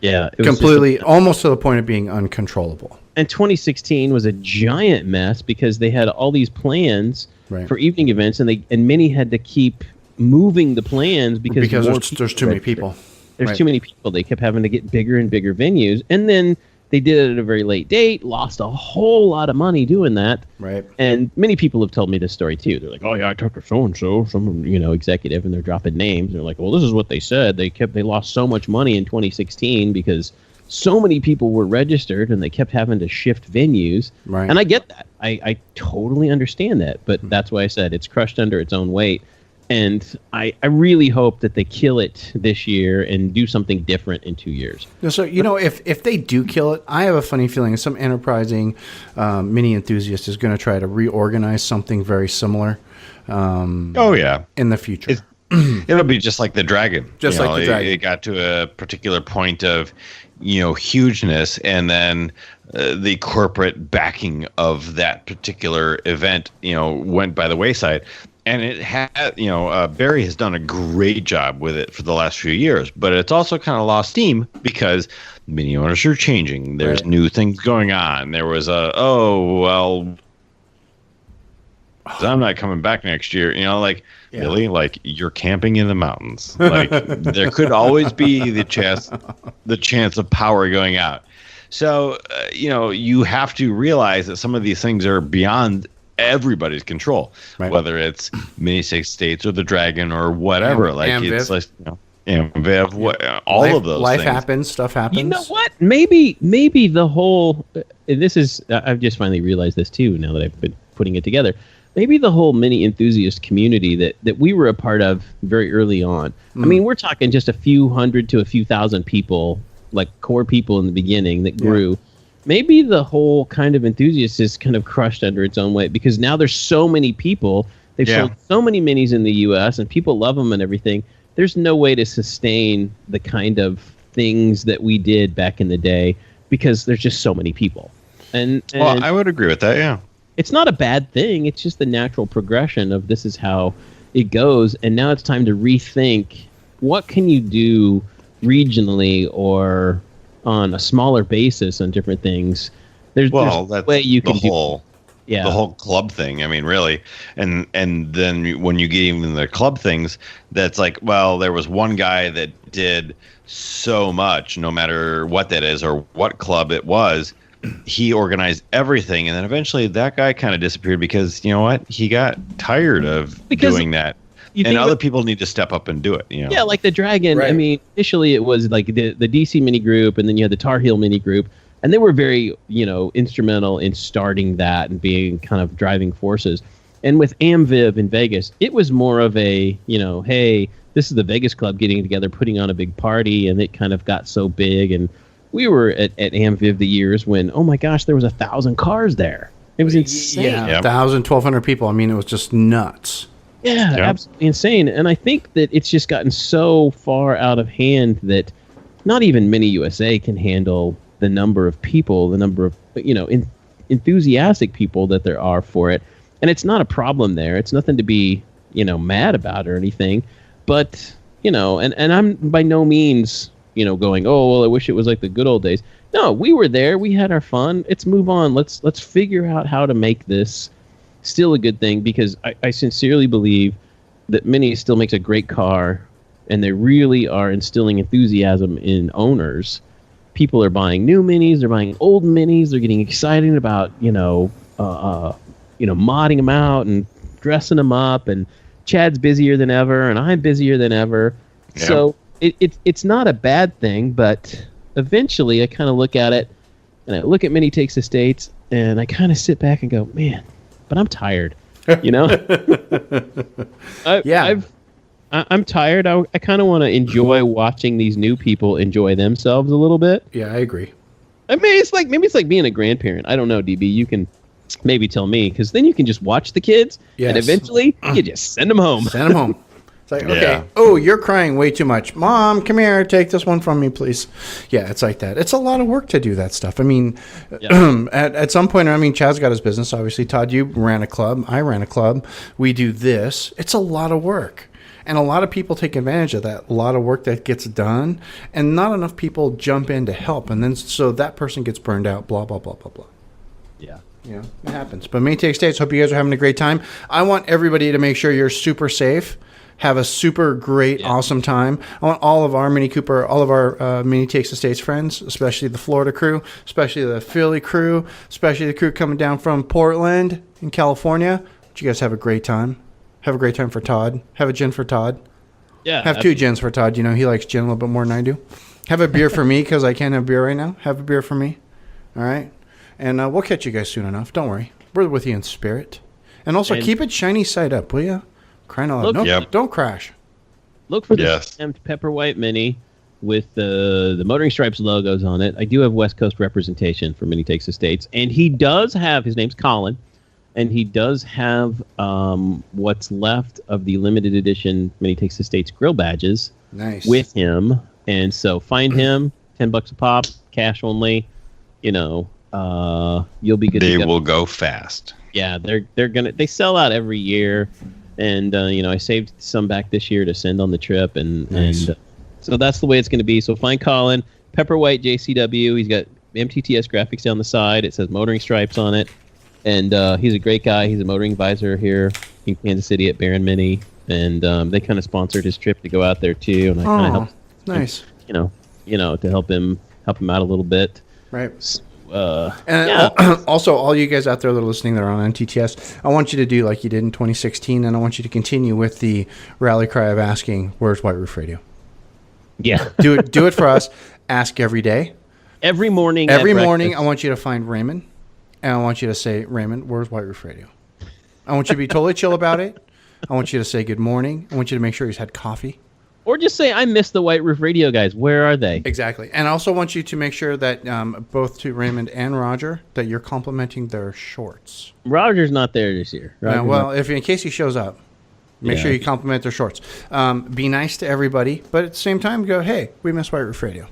Speaker 2: Yeah. It was
Speaker 1: completely, almost to the point of being uncontrollable.
Speaker 2: And 2016 was a giant mess because they had all these plans for evening events, and Mini had to keep moving the plans because
Speaker 1: there's too many people.
Speaker 2: There's too many people. They kept having to get bigger and bigger venues, and then they did it at a very late date, lost a whole lot of money doing that.
Speaker 1: Right.
Speaker 2: And many people have told me this story too. They're like, "Oh yeah, I talked to so and so, some executive," and they're dropping names. They're like, "Well, this is what they said. They lost so much money in 2016 because so many people were registered and they kept having to shift venues."
Speaker 1: Right.
Speaker 2: And I get that. I totally understand that. But that's why I said it's crushed under its own weight. And I really hope that they kill it this year and do something different in 2 years.
Speaker 1: So, if they do kill it, I have a funny feeling some enterprising Mini enthusiast is going to try to reorganize something very similar in the future.
Speaker 3: It'll be just like the Dragon.
Speaker 1: Just like the Dragon.
Speaker 3: It got to a particular point of, hugeness, and then the corporate backing of that particular event, went by the wayside. and it had, Barry has done a great job with it for the last few years, but it's also kind of lost steam because mini owners are changing. There's new things going on. There was I'm not coming back next year. Really, like you're camping in the mountains. Like there could always be the chance of power going out. So, you have to realize that some of these things are beyond everybody's control, whether it's Mini 6 States or the Dragon or whatever. It's like, Amviv, all of those
Speaker 1: life
Speaker 3: things.
Speaker 1: happens, stuff happens.
Speaker 2: You know what? Maybe the whole, this is, I've just finally realized this too, now that I've been putting it together. Maybe the whole mini enthusiast community that we were a part of very early on. I mean, we're talking just a few hundred to a few thousand people, like core people in the beginning that grew. Maybe the whole kind of enthusiast is kind of crushed under its own weight because now there's so many people. They've sold so many minis in the U.S. and people love them and everything. There's no way to sustain the kind of things that we did back in the day because there's just so many people. And
Speaker 3: well, I would agree with that, yeah.
Speaker 2: It's not a bad thing. It's just the natural progression of this is how it goes. And now it's time to rethink what can you do regionally or on a smaller basis on different things. There's
Speaker 3: that's
Speaker 2: way you can
Speaker 3: the whole club thing. I mean, really, and then when you get even the club things, that's like, well, there was one guy that did so much, no matter what that is or what club it was. He organized everything, and then eventually that guy kind of disappeared because you know what? He got tired of doing that. And other people need to step up and do it.
Speaker 2: Yeah, like the Dragon. Right. I mean, initially it was like the DC mini group, and then you had the Tar Heel mini group, and they were very instrumental in starting that and being kind of driving forces. And with Amviv in Vegas, it was more of a hey, this is the Vegas club getting together, putting on a big party, and it kind of got so big. And we were at Amviv the years when, oh my gosh, there was 1,000 cars there. It was insane.
Speaker 1: Yeah, 1,000, 1,200 people. I mean, it was just nuts.
Speaker 2: Yeah, absolutely insane. And I think that it's just gotten so far out of hand that not even Mini USA can handle the number of people, the number of enthusiastic people that there are for it. And it's not a problem there. It's nothing to be mad about or anything. But and I'm by no means going, oh well, I wish it was like the good old days. No, we were there. We had our fun. Let's move on. Let's figure out how to make this still a good thing, because I sincerely believe that Mini still makes a great car, and they really are instilling enthusiasm in owners. People are buying new Minis, they're buying old Minis, they're getting excited about modding them out and dressing them up, and Chad's busier than ever, and I'm busier than ever. Yeah. So it's not a bad thing, but eventually I kind of look at it, and I look at Mini Takes Estates, and I kind of sit back and go, man, but I'm tired, I'm tired. I kind of want to enjoy watching these new people enjoy themselves a little bit.
Speaker 1: Yeah, I agree.
Speaker 2: I mean, maybe it's like being a grandparent. I don't know, DB. You can maybe tell me, because then you can just watch the kids, and eventually you just send them home.
Speaker 1: Send them home. It's like, okay, oh, you're crying way too much. Mom, come here, take this one from me, please. Yeah, it's like that. It's a lot of work to do that stuff. I mean, at some point, I mean, Chad's got his business, obviously. Todd, you ran a club. I ran a club. We do this. It's a lot of work. And a lot of people take advantage of that. A lot of work that gets done, and not enough people jump in to help. And then so that person gets burned out, blah, blah, blah, blah, blah.
Speaker 2: Yeah.
Speaker 1: Yeah, it happens. But Mini Takes Estates, hope you guys are having a great time. I want everybody to make sure you're super safe. Have a super great, awesome time. I want all of our Mini Cooper, all of our Mini Takes Estates friends, especially the Florida crew, especially the Philly crew, especially the crew coming down from Portland in California. You guys have a great time. Have a great time for Todd. Have a gin for Todd.
Speaker 2: Yeah.
Speaker 1: Have 2 gins for Todd. He likes gin a little bit more than I do. Have a beer for me, because I can't have beer right now. Have a beer for me. All right? And we'll catch you guys soon enough. Don't worry. We're with you in spirit. And also, keep it shiny side up, will you? Crying out loud. Don't crash.
Speaker 2: Look for the stamped Pepper White Mini with the Motoring Stripes logos on it. I do have West Coast representation for Mini Takes Estates. And he does have, his name's Colin, and he does have what's left of the limited edition Mini Takes Estates grill badges with him. And so find him, $10 a pop, cash only. You'll be good.
Speaker 3: They will go fast.
Speaker 2: Yeah, they sell out every year. and I saved some back this year to send on the trip, and
Speaker 1: Nice.
Speaker 2: so that's the way it's going to be. So find Colin, Pepperwhite JCW. He's got MTTS Graphics down the side. It says motoring stripes on it, and he's a great guy. He's a motoring advisor here in Kansas City at Baron Mini, and they kind of sponsored his trip to go out there too, and I kind of helped.
Speaker 1: Nice.
Speaker 2: To help him out a little bit.
Speaker 1: Right.
Speaker 2: Yeah.
Speaker 1: Also, all you guys out there that are listening that are on MTTS, I want you to do like you did in 2016, and I want you to continue with the rally cry of asking, "Where's White Roof Radio?"
Speaker 2: Yeah.
Speaker 1: Do it for us. Ask every day.
Speaker 2: Every morning.
Speaker 1: Every
Speaker 2: at
Speaker 1: morning,
Speaker 2: breakfast.
Speaker 1: I want you to find Raymond, and I want you to say, "Raymond, where's White Roof Radio?" I want you to be totally chill about it. I want you to say good morning. I want you to make sure he's had coffee.
Speaker 2: Or just say, I miss the White Roof Radio guys. Where are they?
Speaker 1: Exactly. And I also want you to make sure that both to Raymond and Roger, that you're complimenting their shorts.
Speaker 2: Roger's not there this year.
Speaker 1: If in case he shows up, make sure you compliment their shorts. Be nice to everybody, but at the same time, go, hey, we miss White Roof Radio.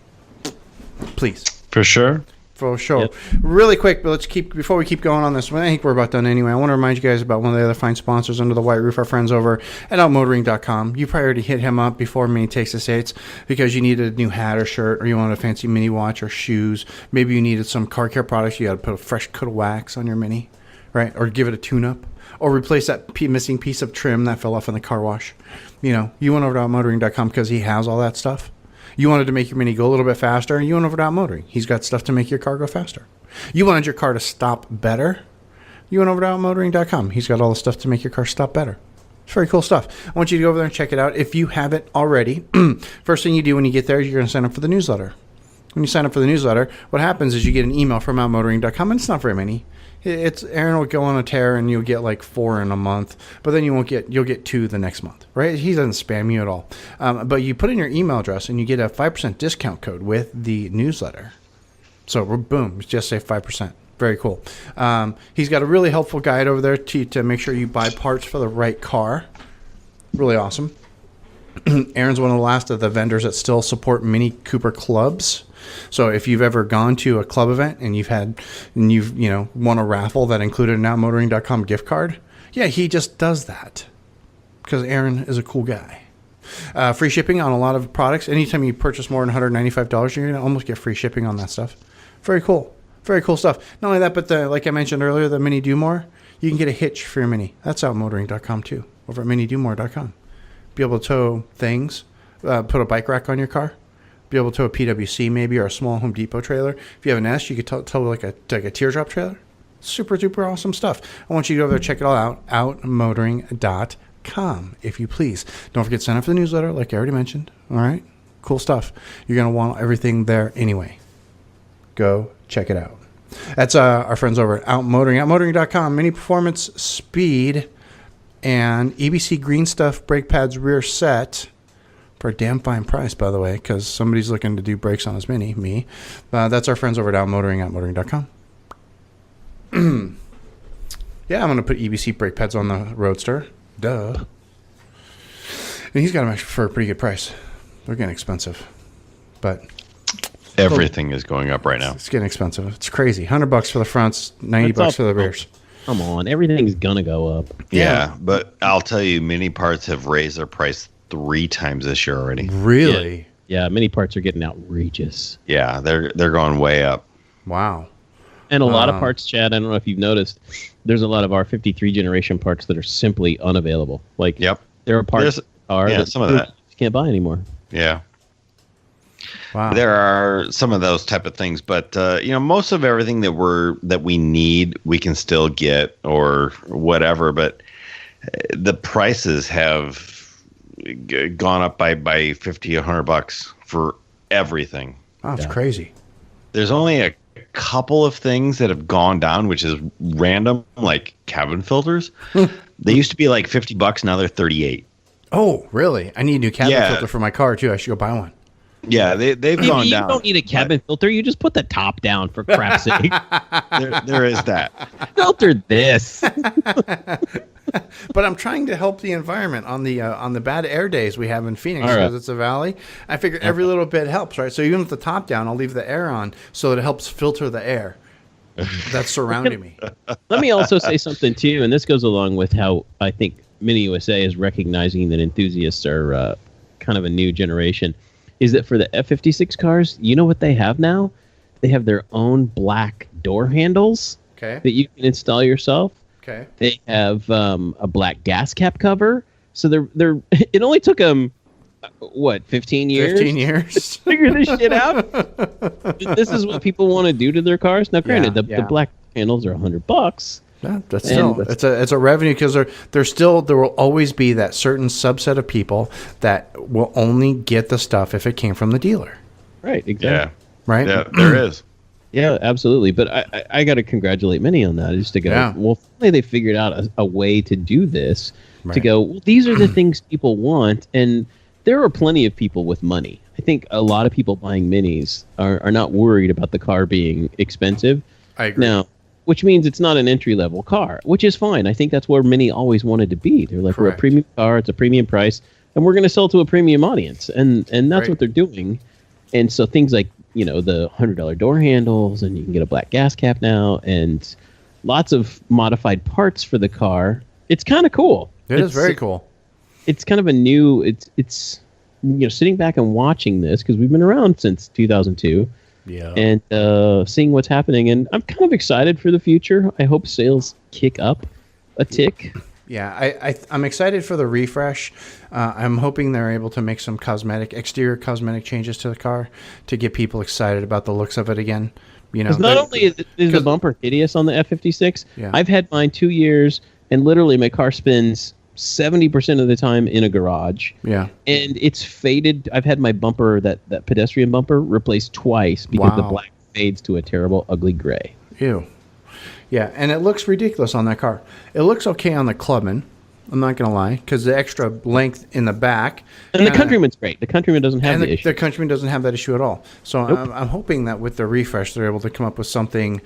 Speaker 1: Please.
Speaker 3: For sure.
Speaker 1: For sure.
Speaker 2: Yep.
Speaker 1: Really quick, but before we keep going on this one, I think we're about done anyway. I want to remind you guys about one of the other fine sponsors under the White Roof, our friends over at outmotoring.com. You probably already hit him up before Mini Takes the States because you needed a new hat or shirt, or you wanted a fancy mini watch or shoes. Maybe you needed some car care products. You got to put a fresh coat of wax on your Mini, right? Or give it a tune-up, or replace that missing piece of trim that fell off in the car wash. You went over to outmotoring.com because he has all that stuff. You wanted to make your Mini go a little bit faster, you went over to Outmotoring. He's got stuff to make your car go faster. You wanted your car to stop better, you went over to outmotoring.com. He's got all the stuff to make your car stop better. It's very cool stuff. I want you to go over there and check it out. If you haven't already, first thing you do when you get there is you're going to sign up for the newsletter. When you sign up for the newsletter, what happens is you get an email from outmotoring.com, and it's not very many. Aaron will go on a tear and you'll get like 4 in a month, but then you'll get 2 the next month, right? He doesn't spam you at all. But you put in your email address and you get a 5% discount code with the newsletter. So boom, just say 5%. Very cool. He's got a really helpful guide over there to make sure you buy parts for the right car. Really awesome. Aaron's one of the last of the vendors that still support Mini Cooper clubs. So if you've ever gone to a club event and you've won a raffle that included an outmotoring.com gift card, yeah, he just does that because Aaron is a cool guy. Free shipping on a lot of products. Anytime you purchase more than $195, you're going to almost get free shipping on that stuff. Very cool. Very cool stuff. Not only that, but like I mentioned earlier, the Mini Do More, you can get a hitch for your Mini. That's outmotoring.com too, over at minidomore.com. Be able to tow things, put a bike rack on your car. Be able to tow a PWC maybe, or a small Home Depot trailer. If you have an S, you could tow like a teardrop trailer. Super, super awesome stuff. I want you to go over there, check it all out, outmotoring.com, if you please. Don't forget to sign up for the newsletter, like I already mentioned. All right? Cool stuff. You're going to want everything there anyway. Go check it out. That's our friends over at Outmotoring. Outmotoring.com, mini performance, speed, and EBC green stuff brake pads rear set. For a damn fine price, by the way, because somebody's looking to do brakes on his Mini, me. That's our friends over at Outmotoring, outmotoring.com. Yeah, I'm going to put EBC brake pads on the Roadster. Duh. And he's got them for a pretty good price. They're getting expensive. But
Speaker 3: everything is going up right now.
Speaker 1: It's getting expensive. It's crazy. $100 for the fronts, $90 for the rears.
Speaker 2: Come on, everything's going to go up.
Speaker 3: Yeah, but I'll tell you, Mini parts have raised their price 3 times this year already.
Speaker 1: Really?
Speaker 2: Yeah, many parts are getting outrageous.
Speaker 3: Yeah, they're going way up.
Speaker 1: Wow.
Speaker 2: And a lot of parts, Chad, I don't know if you've noticed, there's a lot of our 53 generation parts that are simply unavailable. Like, there are parts that
Speaker 3: some of that
Speaker 2: you can't buy anymore.
Speaker 3: Yeah.
Speaker 1: Wow.
Speaker 3: There are some of those type of things, but most of everything that we need, we can still get or whatever, but the prices have gone up by $50, $100 for everything.
Speaker 1: Oh, it's crazy.
Speaker 3: There's only a couple of things that have gone down, which is random, like cabin filters. They used to be like $50, now they're $38.
Speaker 1: Oh, really? I need a new cabin filter for my car too. I should go buy one.
Speaker 3: Yeah, they've gone down.
Speaker 2: You don't need a cabin filter. You just put the top down, for crap's sake.
Speaker 3: There is that.
Speaker 2: Filter this.
Speaker 1: But I'm trying to help the environment on the bad air days we have in Phoenix because it's a valley. I figure every little bit helps, right? So even with the top down, I'll leave the air on so it helps filter the air that's surrounding me.
Speaker 2: Let me also say something too, and this goes along with how I think Mini USA is recognizing that enthusiasts are kind of a new generation, is that for the F-56 cars, you know what they have now? They have their own black door handles that you can install yourself.
Speaker 1: Okay.
Speaker 2: They have a black gas cap cover. So they're it only took them, 15 years?
Speaker 1: 15 years.
Speaker 2: To figure this shit out. This is what people want to do to their cars. Now, granted, the black handles are $100.
Speaker 1: Yeah, that's still it's a revenue because there will always be that certain subset of people that will only get the stuff if it came from the dealer.
Speaker 2: Right. Exactly.
Speaker 3: Yeah.
Speaker 1: Right.
Speaker 3: Yeah, there is.
Speaker 2: Yeah, absolutely. But I got to congratulate Mini on that. Just to go, well, finally they figured out a way to do this. Right. To go, well, these are the things people want, and there are plenty of people with money. I think a lot of people buying Minis are not worried about the car being expensive.
Speaker 1: I agree.
Speaker 2: Now, which means it's not an entry-level car, which is fine. I think that's where Mini always wanted to be. They're like, we're a premium car, it's a premium price, and we're going to sell to a premium audience. And that's what they're doing. And so things like, the $100 door handles, and you can get a black gas cap now, and lots of modified parts for the car. It's kind of cool.
Speaker 1: It is very cool.
Speaker 2: It's kind of a new, it's sitting back and watching this, because we've been around since 2002.
Speaker 1: Yeah.
Speaker 2: And seeing what's happening, and I'm kind of excited for the future. I hope sales kick up a tick.
Speaker 1: Yeah, I'm excited for the refresh. I'm hoping they're able to make some exterior cosmetic changes to the car to get people excited about the looks of it again.
Speaker 2: Not only is the bumper hideous on the F-56, I've had mine 2 years, and literally my car spins 70% of the time in a garage. Yeah. And it's faded. I've had my bumper, that pedestrian bumper, replaced twice because the black fades to a terrible, ugly gray.
Speaker 1: Ew. Yeah, and it looks ridiculous on that car. It looks okay on the Clubman, I'm not going to lie, because the extra length in the back.
Speaker 2: And the Countryman's great. The Countryman doesn't have the issue.
Speaker 1: The Countryman doesn't have that issue at all. So I'm hoping that with the refresh, they're able to come up with something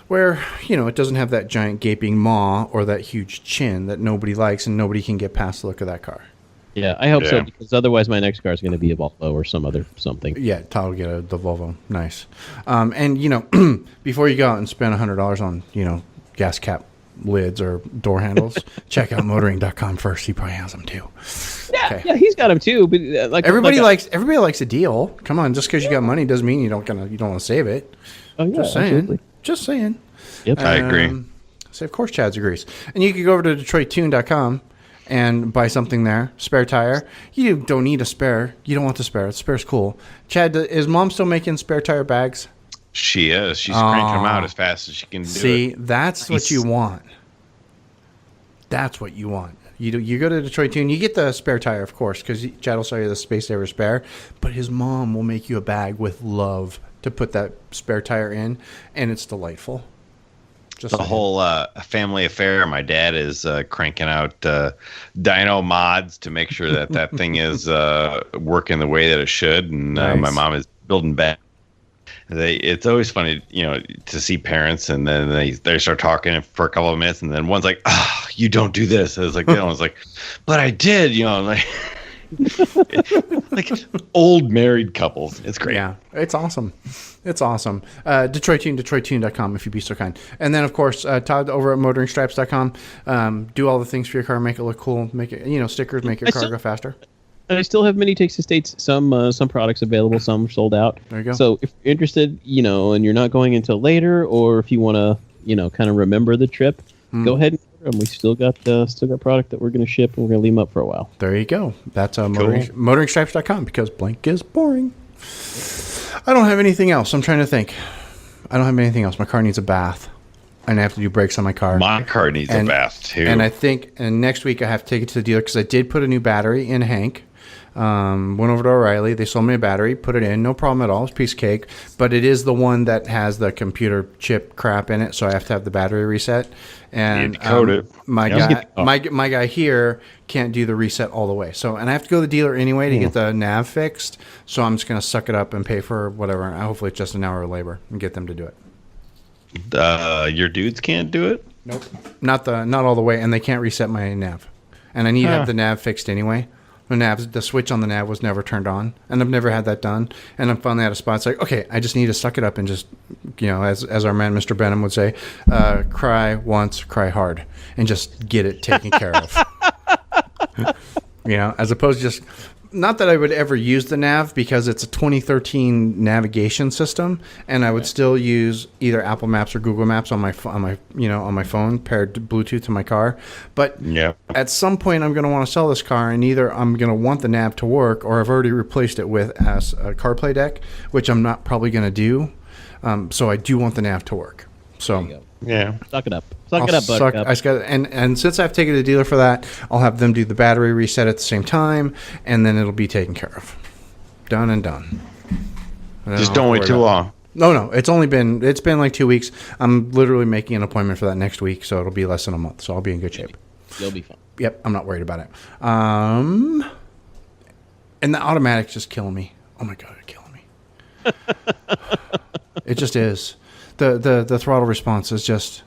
Speaker 1: where, it doesn't have that giant gaping maw or that huge chin that nobody likes and nobody can get past the look of that car.
Speaker 2: Yeah, I hope so, because otherwise my next car is going to be a Volvo or something.
Speaker 1: Yeah, Todd will get the Volvo. Nice. And, before you go out and spend $100 on, gas cap lids or door handles, check out motoring.com first. He probably has them too.
Speaker 2: Yeah, he's got them too. But
Speaker 1: everybody likes a deal. Come on, just because you got money doesn't mean you don't want to save it.
Speaker 2: Oh, yeah, absolutely.
Speaker 1: Just saying.
Speaker 2: Yep.
Speaker 3: I agree.
Speaker 1: So of course Chad agrees. And you can go over to DetroitTune.com and buy something there. Spare tire. You don't need a spare. You don't want the spare. The spare's cool. Chad, is Mom still making spare tire bags?
Speaker 3: She is. She's cranking them out as fast as she can do it.
Speaker 1: See, that's what you want. That's what you want. You go to Detroit Tune. You get the spare tire, of course, because Chad will sell you the Space Saver spare. But his mom will make you a bag with love to put that spare tire in, and it's delightful.
Speaker 3: Just the whole family affair. My dad is cranking out dyno mods to make sure that thing is working the way that it should, and my mom is building back. It's always funny, to see parents, and then they start talking for a couple of minutes, and then one's like, you don't do this. I was like, the other one's like, but I did, like. Like old married couples. It's great.
Speaker 1: Yeah, it's awesome. It's awesome. Detroit Tune, DetroitTune.com if you'd be so kind. And then, of course, Todd over at motoringstripes.com. Do all the things for your car, make it look cool, make it, stickers, make your car go faster.
Speaker 2: I still have Mini Takes the States, some products available, some sold out.
Speaker 1: There you go.
Speaker 2: So if you're interested, and you're not going until later, or if you want to, kind of remember the trip, go ahead and order them. We still got product that we're going to ship, and we're going to leave them up for a while.
Speaker 1: There you go. That's motoringstripes.com, because blank is boring. I don't have anything else. I'm trying to think. I don't have anything else. My car needs a bath, and I have to do brakes on my car.
Speaker 3: My car needs a bath too.
Speaker 1: And I think next week I have to take it to the dealer because I did put a new battery in Hank. Went over to O'Reilly. They sold me a battery, put it in, no problem at all. It's a piece of cake, but it is the one that has the computer chip crap in it, so I have to have the battery reset. And
Speaker 3: code it.
Speaker 1: My guy here can't do the reset all the way. So, and I have to go to the dealer anyway to get the nav fixed. So I'm just gonna suck it up and pay for whatever. Hopefully, it's just an hour of labor and get them to do it.
Speaker 3: Your dudes can't do it.
Speaker 1: Nope, not all the way, and they can't reset my nav. And I need to have the nav fixed anyway. The switch on the nav was never turned on, and I've never had that done. And I'm finally at a spot. It's like, okay, I just need to suck it up and just, as our man Mr. Benham would say, cry once, cry hard, and just get it taken care of. As opposed to just, not that I would ever use the nav because it's a 2013 navigation system, and I would still use either Apple Maps or Google Maps on my phone paired to Bluetooth to my car. But at some point, I'm going to want to sell this car, and either I'm going to want the nav to work, or I've already replaced it with as a CarPlay deck, which I'm not probably going to do. So I do want the nav to work. So
Speaker 2: suck it up, Buttercup.
Speaker 1: And since I've taken the dealer for that, I'll have them do the battery reset at the same time, and then it'll be taken care of. Done and done.
Speaker 3: Just don't wait too long.
Speaker 1: No, it's been like 2 weeks. I'm literally making an appointment for that next week, so it'll be less than a month. So I'll be in good shape.
Speaker 2: You'll be fine.
Speaker 1: Yep, I'm not worried about it. And the automatic's just killing me. Oh my god, it's killing me. It just is. The throttle response is just,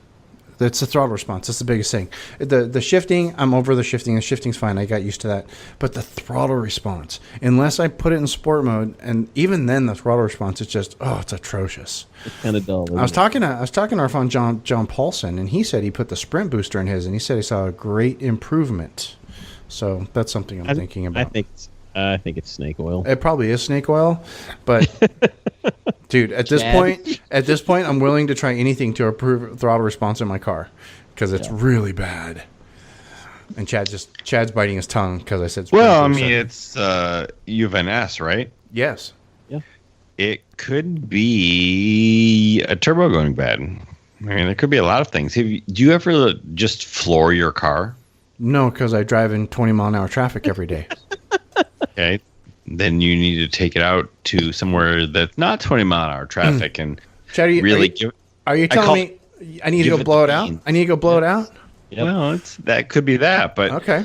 Speaker 1: it's the throttle response. That's the biggest thing. The shifting, I'm over the shifting. The shifting's fine. I got used to that. But the throttle response, unless I put it in sport mode, and even then the throttle response is just, it's atrocious.
Speaker 2: It's kind of dull.
Speaker 1: I was talking to our friend John Paulson, and he said he put the sprint booster in his, and he said he saw a great improvement. So that's something I'm thinking about.
Speaker 2: I think it's snake oil.
Speaker 1: It probably is snake oil, but dude, at this point, I'm willing to try anything to improve throttle response in my car because it's really bad. And Chad's biting his tongue because I said.
Speaker 3: It's you have an S, right?
Speaker 1: Yes.
Speaker 2: Yeah.
Speaker 3: It could be a turbo going bad. I mean, there could be a lot of things. Do you ever just floor your car?
Speaker 1: No, because I drive in 20-mile-an-hour traffic every day.
Speaker 3: Okay, then you need to take it out to somewhere that's not 20-mile-an-hour traffic and
Speaker 1: Chad, are you telling me I need to go blow it out? I need to go blow it out?
Speaker 2: Yep.
Speaker 3: Well, that could be that, but
Speaker 1: okay,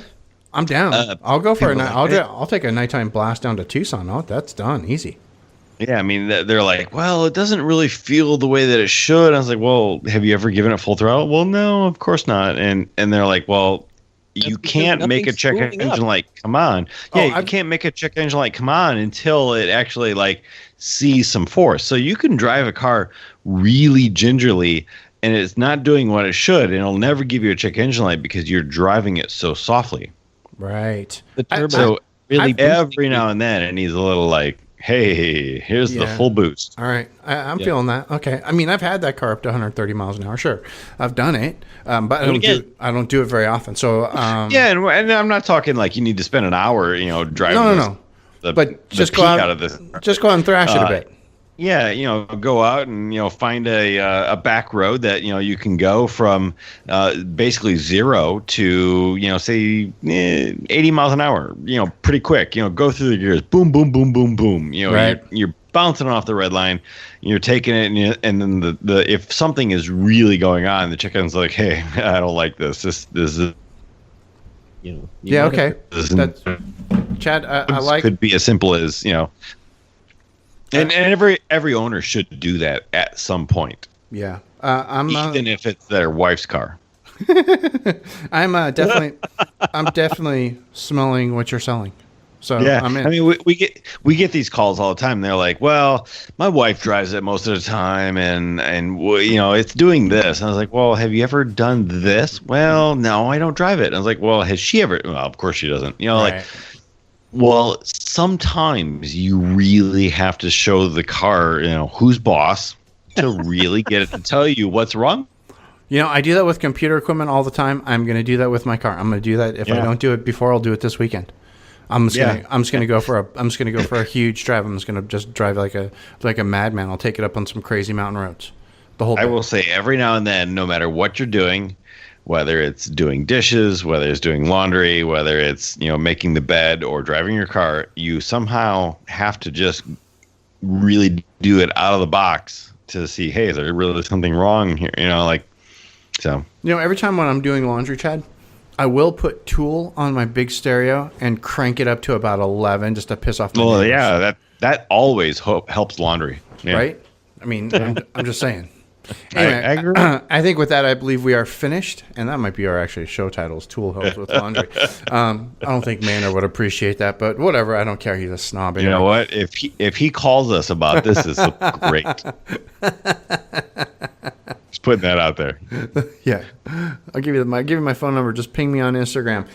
Speaker 1: I'm down. I'll go for a night. I'll take a nighttime blast down to Tucson. Oh, that's done easy.
Speaker 3: Yeah, I mean, they're like, well, it doesn't really feel the way that it should. I was like, well, have you ever given it full throttle? Well, no, of course not. And they're like, well, you can't make a check engine light come on. Yeah, you can't make a check engine light come on until it actually sees some force. So you can drive a car really gingerly and it's not doing what it should, and it'll never give you a check engine light because you're driving it so softly.
Speaker 1: Right.
Speaker 2: The turbo
Speaker 3: every now and then it needs a little hey, here's the full boost.
Speaker 1: All right. I'm feeling that. Okay. I mean, I've had that car up to 130 miles an hour. Sure. I've done it. But I don't do it very often. So,
Speaker 3: and I'm not talking you need to spend an hour, driving.
Speaker 1: No. But just go out of this. Just go out and thrash it a bit.
Speaker 3: Yeah, go out and find a back road that you can go from basically 0 to say 80 miles an hour. Pretty quick. Go through the gears. Boom, boom, boom, boom, boom.
Speaker 1: Right.
Speaker 3: You're bouncing off the red line. You're taking it, and then the if something is really going on, the chicken's like, hey, I don't like this. This is.
Speaker 1: Yeah. Okay. That's, Chad, I like.
Speaker 3: Could be as simple as And every owner should do that at some point.
Speaker 1: Yeah,
Speaker 3: even if it's their wife's car.
Speaker 1: I'm definitely smelling what you're selling. So
Speaker 3: yeah,
Speaker 1: I'm in.
Speaker 3: I mean, we get these calls all the time. They're like, "Well, my wife drives it most of the time, and it's doing this." And I was like, "Well, have you ever done this?" "Well, no, I don't drive it." And I was like, "Well, has she ever?" "Well, of course she doesn't."
Speaker 1: Right.
Speaker 3: Well, sometimes you really have to show the car, who's boss, to really get it to tell you what's wrong.
Speaker 1: I do that with computer equipment all the time. I'm going to do that with my car. I'm going to do that. If I don't do it before, I'll do it this weekend. I'm just going to go for a huge drive. I'm just going to just drive like a madman. I'll take it up on some crazy mountain roads. The whole day.
Speaker 3: I will say every now and then, no matter what you're doing, whether it's doing dishes, whether it's doing laundry, whether it's making the bed or driving your car, you somehow have to just really do it out of the box to see, hey, is there really something wrong here? So.
Speaker 1: Every time when I'm doing laundry, Chad, I will put Tool on my big stereo and crank it up to about 11 just to piss off my neighbors.
Speaker 3: Yeah, that always helps laundry. Yeah.
Speaker 1: Right? I mean, I'm just saying. Anyway, I think with that, I believe we are finished, and that might be our actually show titles, Tool Helps with Laundry. I don't think Manor would appreciate that, but whatever. I don't care. He's a snob. Anyway.
Speaker 3: You know what? If he calls us about this, it's great. Just putting that out there.
Speaker 1: Yeah, I'll give you my phone number. Just ping me on Instagram.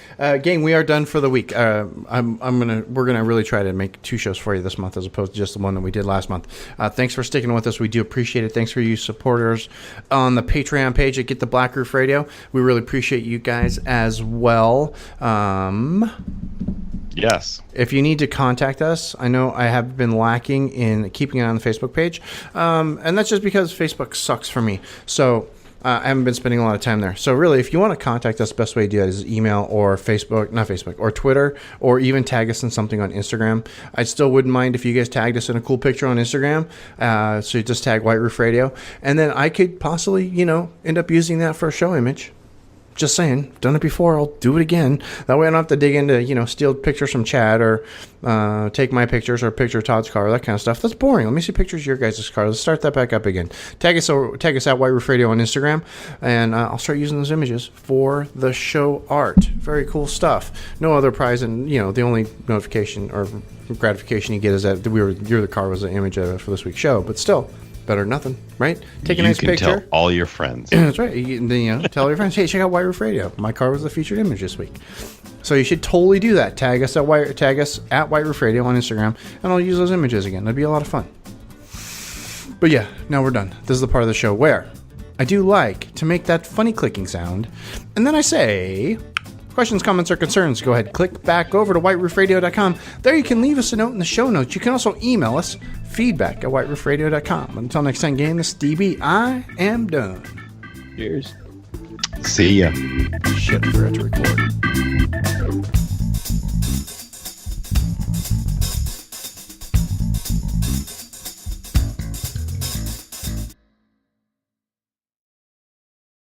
Speaker 1: Gang, we are done for the week. We're gonna really try to make 2 shows for you this month as opposed to just the one that we did last month. Thanks for sticking with us. We do appreciate it. Thanks for you supporters on the Patreon page at Get the Black Roof Radio. We really appreciate you guys as well.
Speaker 3: Yes.
Speaker 1: If you need to contact us, I know I have been lacking in keeping it on the Facebook page, and that's just because Facebook sucks for me. So I haven't been spending a lot of time there. So really, if you want to contact us, the best way to do that is email or not Facebook, or Twitter, or even tag us in something on Instagram. I still wouldn't mind if you guys tagged us in a cool picture on Instagram. So you just tag White Roof Radio, and then I could possibly, end up using that for a show image. Just saying, done it before, I'll do it again. That way I don't have to dig into, steal pictures from Chad or take my pictures or a picture of Todd's car, that kind of stuff. That's boring. Let me see pictures of your guys' car. Let's start that back up again. Tag us at White Roof Radio on Instagram, and I'll start using those images for the show art. Very cool stuff. No other prize, and the only notification or gratification you get is that the car was the image for this week's show, but still. Better than nothing, right? Take a nice picture.
Speaker 3: You can tell all your friends.
Speaker 1: That's right. Tell your friends, hey, check out White Roof Radio. My car was the featured image this week. So you should totally do that. Tag us at White Roof Radio on Instagram, and I'll use those images again. That'd be a lot of fun. But yeah, now we're done. This is the part of the show where I do like to make that funny clicking sound, and then I say, questions, comments, or concerns, go ahead, click back over to whiteroofradio.com. There you can leave us a note in the show notes. You can also email us, feedback@whiteroofradio.com. Until next time, gang, this is DB. I am done.
Speaker 2: Cheers.
Speaker 3: See ya.
Speaker 1: Shit, I forgot to record.